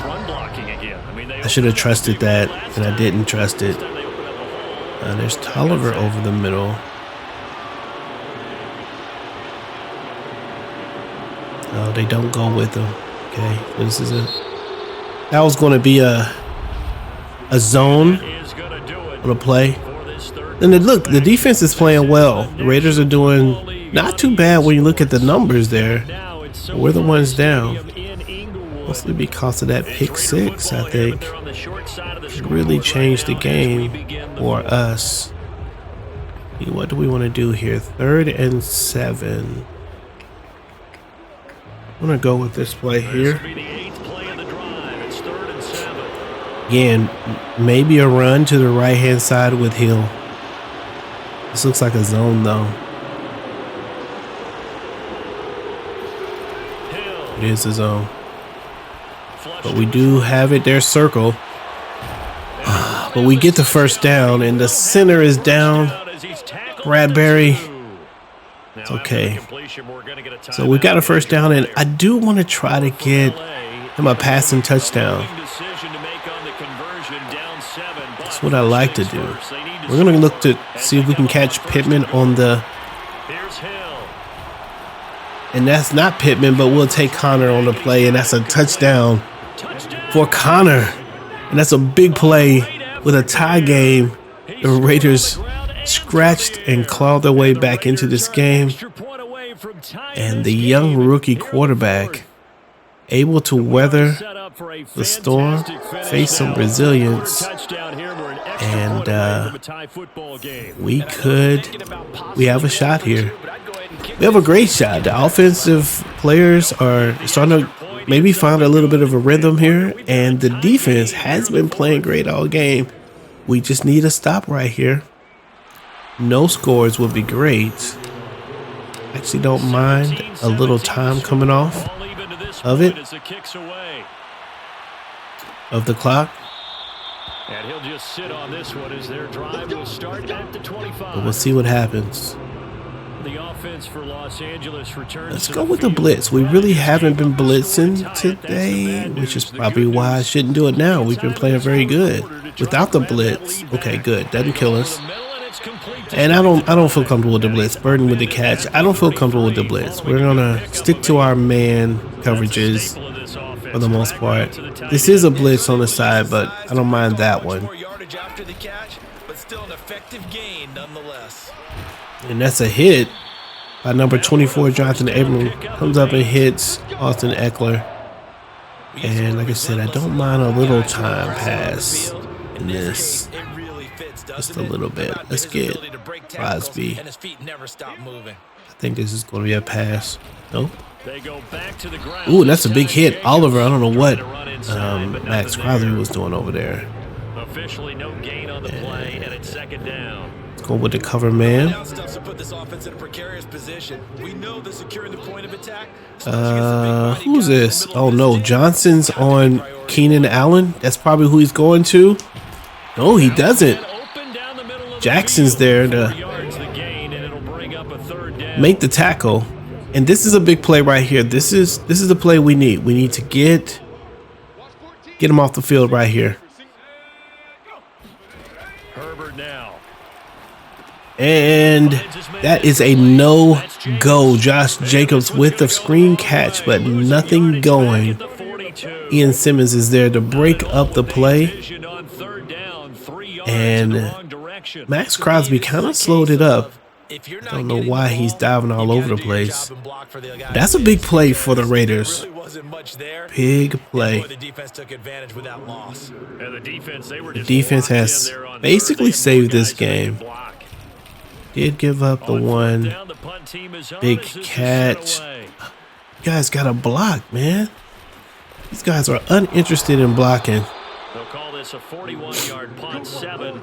I should have trusted that, and I didn't trust it. There's Tolliver over the middle. Oh, they don't go with him. Okay, this is that was going to be a zone on a play. And look, the defense is playing well. The Raiders are doing not too bad when you look at the numbers there. We're the ones down. Mostly because of that pick 6, I think. It really changed the game for us. What do we want to do here? 3rd and 7. I'm going to go with this play here. Again, maybe a run to the right-hand side with Hill. This looks like a zone, though. It is a zone. But we do have it there circle. But we get the first down, and the center is down. Bradbury. It's okay. So we got a first down, and I do want to try to get him a passing touchdown. That's what I like to do. We're going to look to see if we can catch Pittman on the... And that's not Pittman, but we'll take Connor on the play, and that's a touchdown for Connor. And that's a big play with a tie game. The Raiders scratched and clawed their way back into this game. And the young rookie quarterback able to weather the storm, face some resilience, and we have a shot here. We have a great shot. The offensive players are starting to maybe find a little bit of a rhythm here, and the defense has been playing great all game. We just need a stop right here. No scores would be great. Actually don't mind a little time coming off of it, of the clock. And he'll just sit on this one as their drive will start at the 25. But we'll see what happens. The offense for Los Angeles returns. Let's go with the blitz. We really haven't been blitzing today, which is probably why I shouldn't do it now. We've been playing very good without the blitz. Okay, good. Doesn't kill us. And I don't feel comfortable with the blitz. Burden with the catch. I don't feel comfortable with the blitz. We're gonna stick to our man coverages for the most part. This is a blitz on the side, but I don't mind that one. And that's a hit by number 24, Jonathan Abram. Comes up and hits Austin Ekeler. And like I said, I don't mind a little time pass in this. Just a little bit. Let's get Crosby. I think this is going to be a pass. Nope. Ooh, that's a big hit. Oliver, I don't know what Max Crosby was doing over there. Officially no gain on the play, and it's second down. Let's go with the cover man. Who's this? Oh no, Johnson's on Keenan Allen. That's probably who he's going to. No, he doesn't. Jackson's there to make the tackle. And this is a big play right here. This is the play we need. We need to get him off the field right here. And that is a no-go. Josh Jacobs with the screen catch, but nothing going. Ian Simmons is there to break up the play. And Max Crosby kind of slowed it up. I don't know why he's diving all over the place. That's a big play for the Raiders. Big play. The defense has basically saved this game. Did give up the one big catch. You guys got to block, man. These guys are uninterested in blocking. They'll call this a 41-yard punt, 7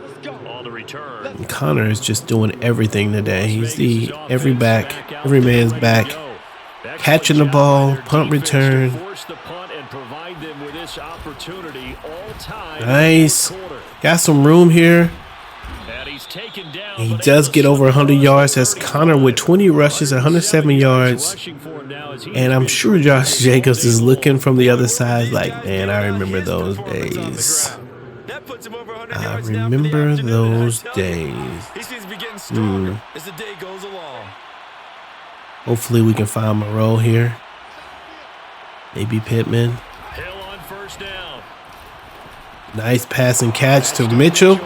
on the return. And Connor is just doing everything today. He's the every man's back. Catching the ball, punt return. Nice. Got some room here. He does get over 100 yards. That's Connor with 20 rushes, 107 yards. And I'm sure Josh Jacobs is looking from the other side like, man, I remember those days. I remember those days. Hopefully we can find Moreau here. Maybe Pittman. Nice pass and catch to Mitchell.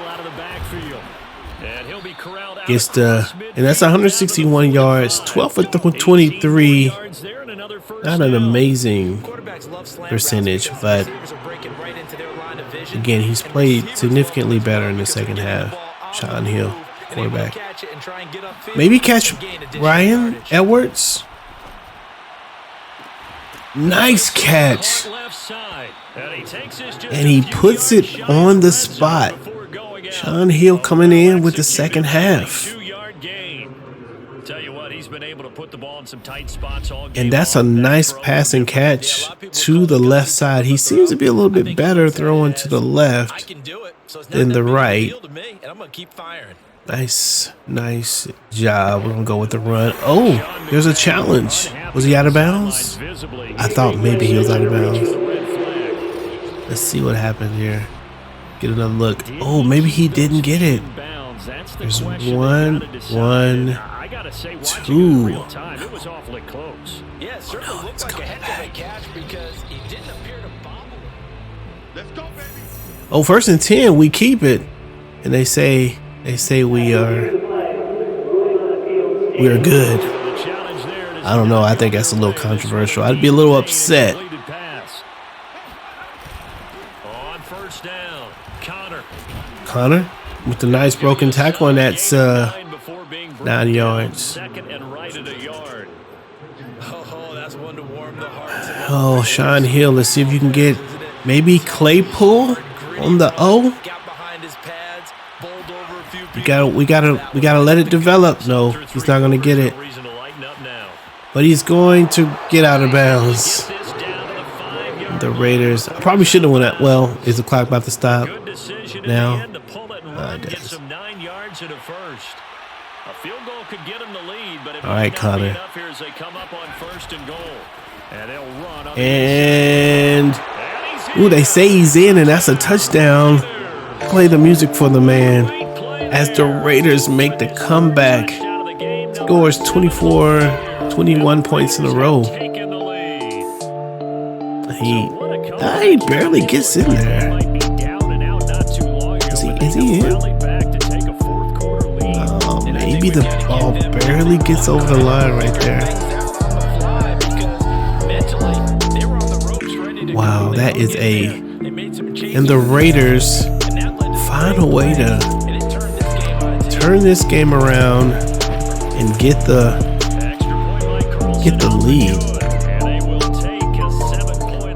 Gets the, and that's 161 yards, 12 for 23. Not an amazing percentage, but again, he's played significantly better in the second half. Sean Hill, quarterback. Maybe catch Ryan Edwards. Nice catch. And he puts it on the spot. Sean Hill coming in with the second half. put the ball in some tight spots all game. And that's a nice pass and catch to the left side. He seems to be a little bit better throwing to the left than the right. Nice job. We're going to go with the run. Oh, there's a challenge. Was he out of bounds? I thought maybe he was out of bounds. Let's see what happened here. Get another look. Oh, maybe he didn't get it. There's one, two. It was awfully close. Yeah, it certainly looked like a heck of a catch because he didn't appear to bobble. Let's go, baby. Oh, 1st and 10, we keep it. And they say we are good. I don't know. I think that's a little controversial. I'd be a little upset. On first down, Connor with the nice broken tackle, and that's 9 yards. Second and right at a yard. Oh, that's one to warm the hearts. Oh, Sean Hill. Let's see if you can get maybe Claypool on the O. We gotta let it develop. No, he's not gonna get it. But he's going to get out of bounds. The Raiders. I probably shouldn't have went out. Well, is the clock about to stop now? It does. All right, Connor. And ooh, they say he's in, and that's a touchdown. Play the music for the man as the Raiders make the comeback. Scores 21 points in a row. He barely gets in there. Is he in? Maybe the ball barely gets over the line right there. Wow, that is and the Raiders find a way to turn this game around and get the lead.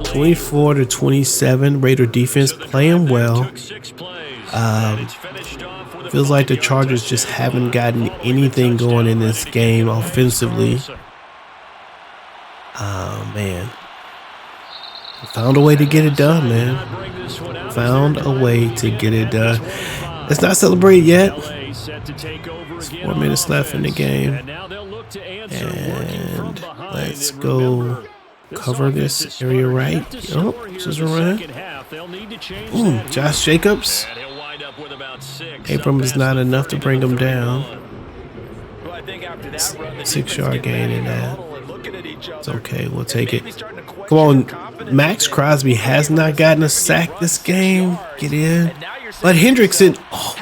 24-27. Raider defense playing well. Feels like the Chargers just haven't gotten anything going in this game offensively. Man. Found a way to get it done, man. Found a way to get it done. Let's not celebrate yet. 4 minutes left in the game. And let's go cover this area right. Oh, this is a run. Josh Jacobs. Abram is not enough to bring him down. 6-yard gain in that. It's okay. We'll take it. Come on. Max Crosby has not gotten a sack this game. Get in. But Hendrickson. Oh.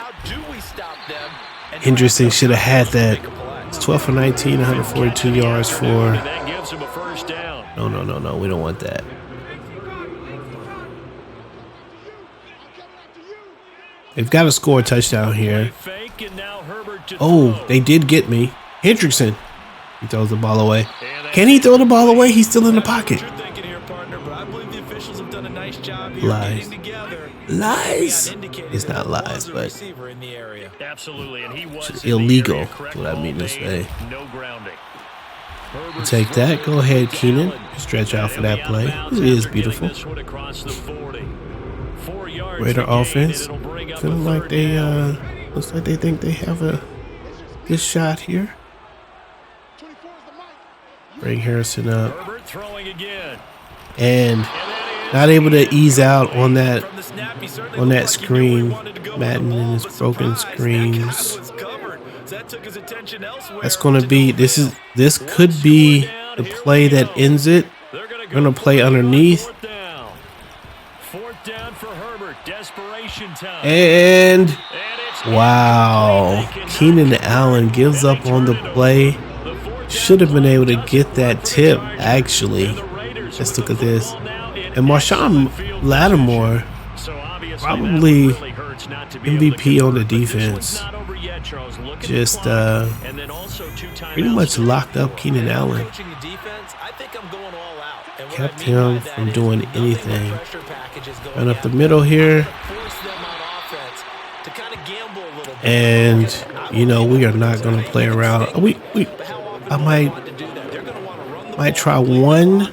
Hendrickson should have had that. It's 12 for 19, 142 yards for. No. We don't want that. They've got to score a touchdown here. Oh, they did get me. Hendrickson. He throws the ball away. Can he throw the ball away? He's still in the pocket. Lies. It's not lies, but it's illegal. That's what I mean to say. We'll take that. Go ahead, Keenan. Stretch out for that play. It is beautiful. Raider offense. Feeling like they looks like they think they have a good shot here. Bring Harrison up. And not able to ease out on that screen. Madden and his broken screens. That's going to be this could be the play that ends it. We're going to play underneath. And wow, Keenan Allen gives up on the play. Should have been able to get that tip, actually. Let's look at this. And Marshawn Lattimore, probably MVP on the defense. Just pretty much locked up Keenan Allen. Kept him from doing anything. Run up the middle here. And, we are not going to play around. I might try one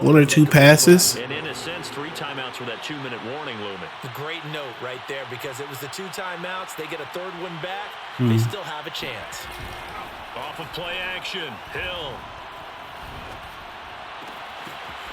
or two passes. And in a sense, 3 timeouts with that 2-minute warning looming. A great note right there, because it was the 2 timeouts. They get a third one back. They still have a chance. Off of play action, Hill.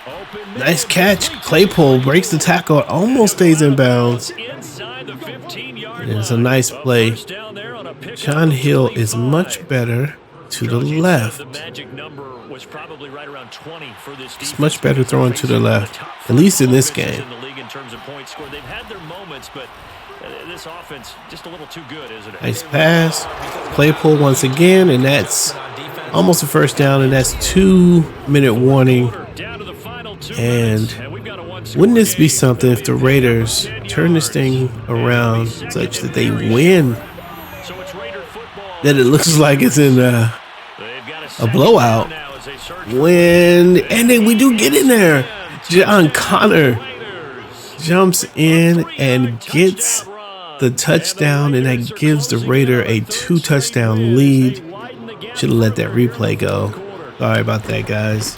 Open Nice catch. Claypool breaks the tackle. Almost stays in bounds. inside the 15-yard It's a nice play. First down there on a pickup John of Hill is 25. much better to the Coach, you said left. The magic number was probably right around 20 for this defense. It's much better throwing to the left, at least in this game. In the league in terms of points scored. They've had their moments, but this offense just a little too good, isn't it? Nice pass. Claypool once again, and that's almost a first down, and that's 2-minute warning. Down to the final 2 And minutes, and we've got a one-score wouldn't this be game. something if the Raiders turn this thing around such that they win, So it's Raider football. that it looks like it's in They've got a blowout? now as they search And then we do get in there. John Connor jumps in and gets the touchdown, and that gives the Raider a 2-touchdown lead. Should have let that replay go. Sorry about that, guys.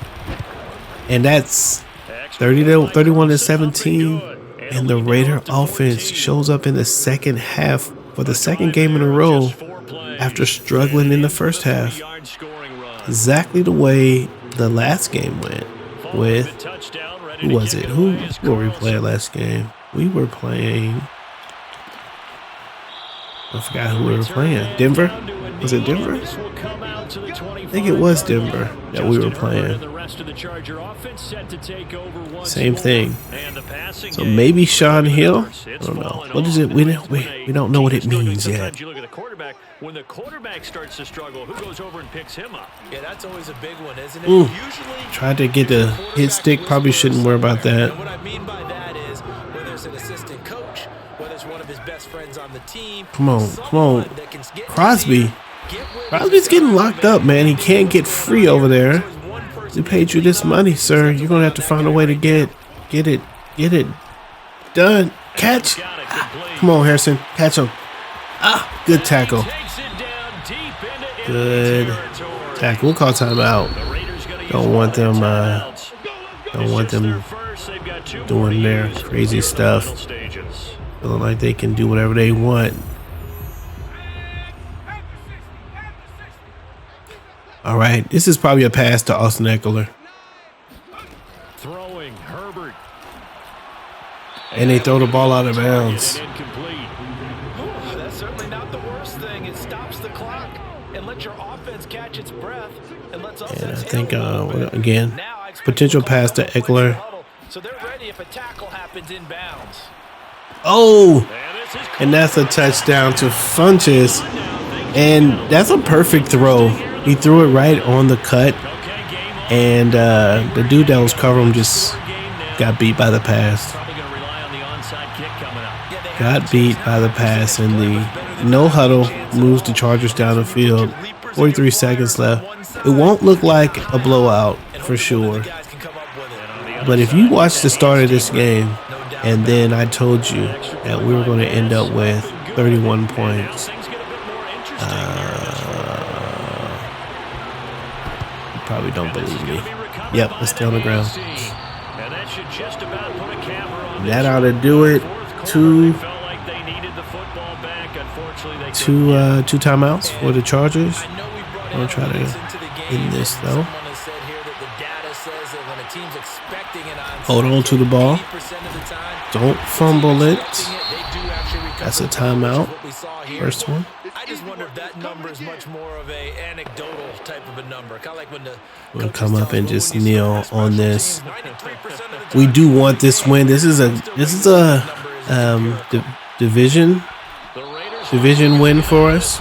And that's 31-17. And the Raider offense shows up in the second half for the second game in a row after struggling in the first half. Exactly the way the last game went with, who was it? Who were we playing last game? We were playing, I forgot who we were playing. Denver? Was it Denver? I think it was Denver that we were playing. Same thing. So maybe Sean Hill? I don't know. What is it? We don't know what it means yet. When the quarterback starts to struggle, who goes over and picks him up? Yeah, that's always a big one, isn't it? Ooh. Usually, Tried to get the hit stick. Probably shouldn't worry about that. and what I mean by that is whether it's an assistant coach, whether it's one of his best friends on the team. Come on. someone that can get Crosby. Crosby's getting locked up, man. He can't get free over there. We paid you this money, sir. You're gonna have to find a way to get it done. Catch. Come on, Harrison. Catch him. Good tackle. Good tackle. We'll call timeout. Don't want them doing their crazy stuff. Feeling like they can do whatever they want. All right, this is probably a pass to Austin Ekeler. Throwing Herbert. And they throw the ball out of bounds. That's certainly not the worst thing. It stops the clock and lets your offense catch its breath and lets us. And I think, again, potential pass to Ekeler. So they're ready if a tackle happens inbounds. Oh, and that's a touchdown to Funches. And that's a perfect throw. He threw it right on the cut. And the dude that was covering him just got beat by the pass. Got beat by the pass, and the no huddle moves the Chargers down the field. 43 seconds left. It won't look like a blowout for sure. But if you watch the start of this game, and then I told you that we were going to end up with 31 points, you probably don't believe me. Yep, it's still on the ground. That ought to do it. Two timeouts for the Chargers. I'm going to try to end this, though. Hold on to the ball. Don't fumble it. That's a timeout. First one. I just wonder if that number is much more of a anecdotal type of a number. Kind of like when the We'll come up and just kneel on this. We do want this win. This is a division win for us.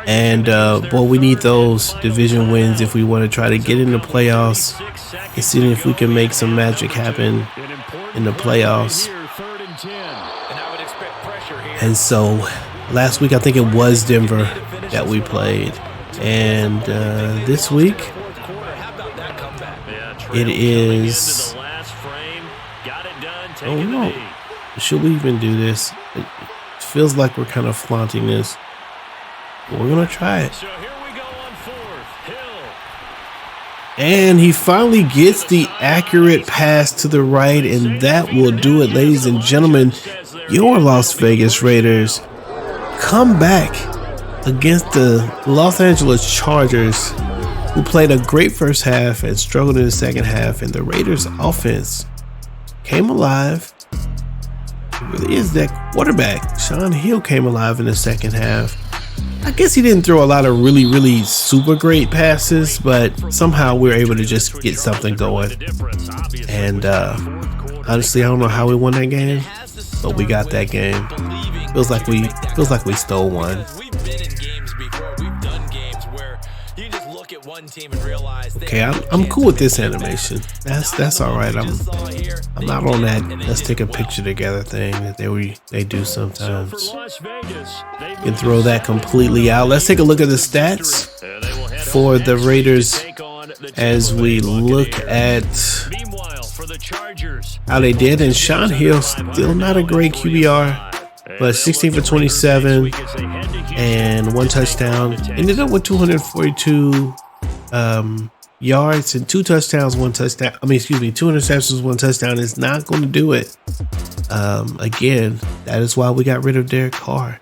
And boy, we need those division wins if we want to try to get in the playoffs and see if we can make some magic happen in the playoffs. And so last week I think it was Denver that we played, and this week it is. Oh no! Should we even do this? It feels like we're kind of flaunting this. But we're going to try it. So here we go on fourth. Hill. And he finally gets the accurate pass to the right, and that will do it, ladies and gentlemen. Your Las Vegas Raiders come back against the Los Angeles Chargers, who played a great first half and struggled in the second half, and the Raiders offense came alive. It really is that quarterback. Shaun Hill came alive in the second half. I guess he didn't throw a lot of really super great passes, but somehow we were able to just get something going. And honestly, I don't know how we won that game, but we got that game. Feels like we stole one. Okay, I'm cool with this animation. That's all right. I'm not on that let's take a picture together thing that they do sometimes. You can throw that completely out. Let's take a look at the stats for the Raiders as we look at how they did. And Shaun Hill, still not a great QBR, but 16 for 27 and 1 touchdown. Ended up with 242 yards and 2 touchdowns, 1 touchdown. 2 interceptions, 1 touchdown is not going to do it. Again, that is why we got rid of Derek Carr.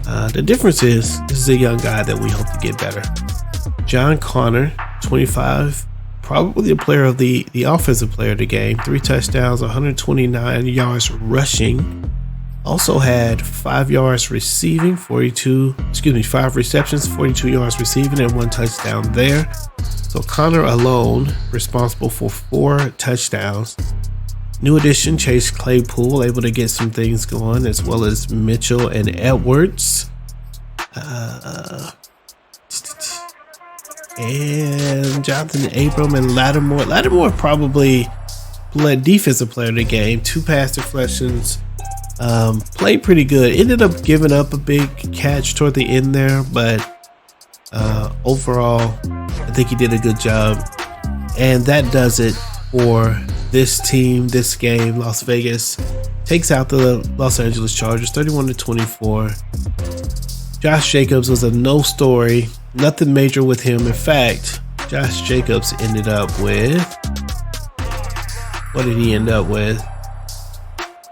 The difference is this is a young guy that we hope to get better. John Connor, 25, probably the player of the offensive player of the game. 3 touchdowns, 129 yards rushing. Also had 5 yards receiving, 5 receptions, 42 yards receiving, and 1 touchdown there. So Connor alone responsible for 4 touchdowns. New addition, Chase Claypool, able to get some things going, as well as Mitchell and Edwards. And Jonathan Abram and Lattimore. Lattimore probably led defensive player of the game. 2 pass deflections. Played pretty good. Ended up giving up a big catch toward the end there, but overall, I think he did a good job. And that does it for this team, this game. Las Vegas takes out the Los Angeles Chargers 31-24. Josh Jacobs was a no story. Nothing major with him. In fact, Josh Jacobs ended up with... What did he end up with?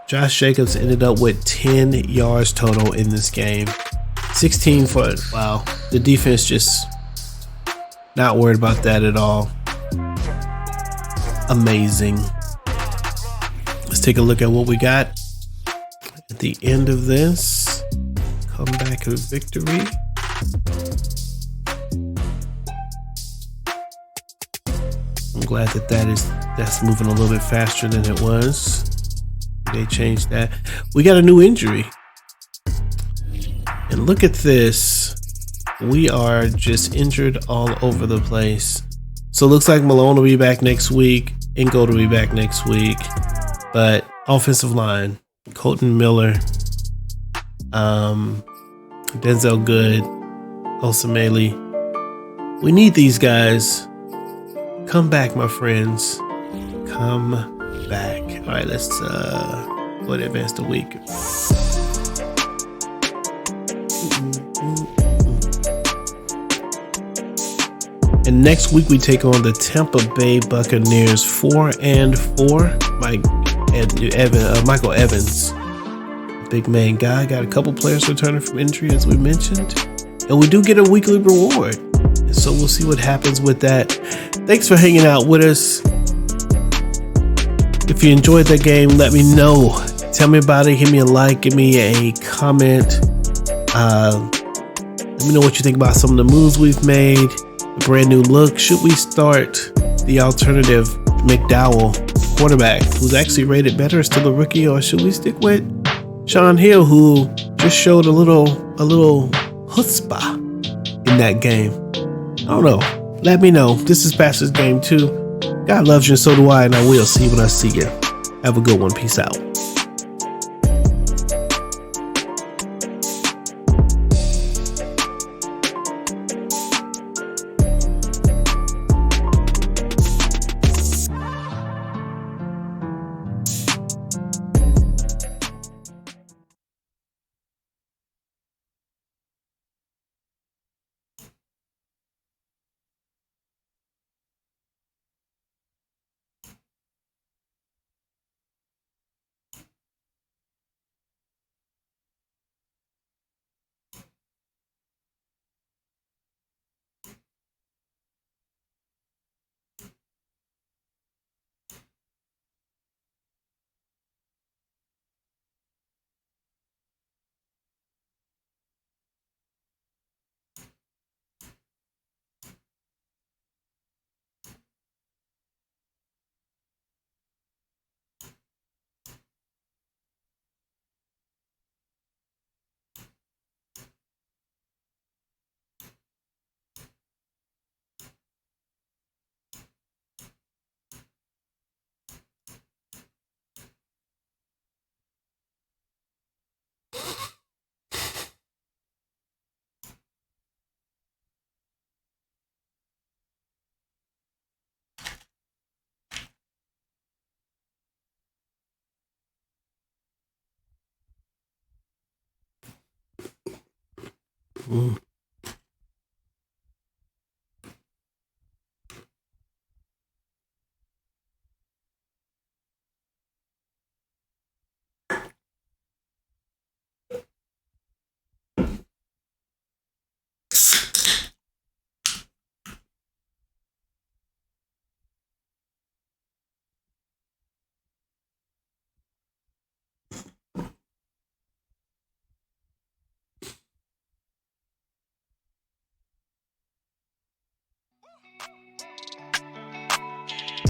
Josh Jacobs ended up with 10 yards total in this game. 16 for... Wow. The defense just not worried about that at all. Amazing. Let's take a look at what we got at the end of this. Come back with victory. I'm glad that's moving a little bit faster than it was. They changed that. We got a new injury. And look at this. We are just injured all over the place. So it looks like Malone will be back next week. Ingo will be back next week. But offensive line, Colton Miller, Denzel Good, Osamele. We need these guys. Come back, my friends. Come back. All right, let's go ahead and advance the week. And next week we take on the Tampa Bay Buccaneers, 4-4. Michael Evans, big man guy, got a couple players returning from injury, as we mentioned, and we do get a weekly reward. So we'll see what happens with that. Thanks for hanging out with us. If you enjoyed that game, let me know. Tell me about it. Give me a like. Give me a comment. Let me know what you think about some of the moves we've made. A brand new look. Should we start the alternative McDowell quarterback, who's actually rated better, still a rookie, or should we stick with Shaun Hill, who just showed a little chutzpah in that game? I don't know. Let me know. This is Pastor's Game 2. God loves you and so do I, and I will see you when I see you. Have a good one. Peace out. Mm.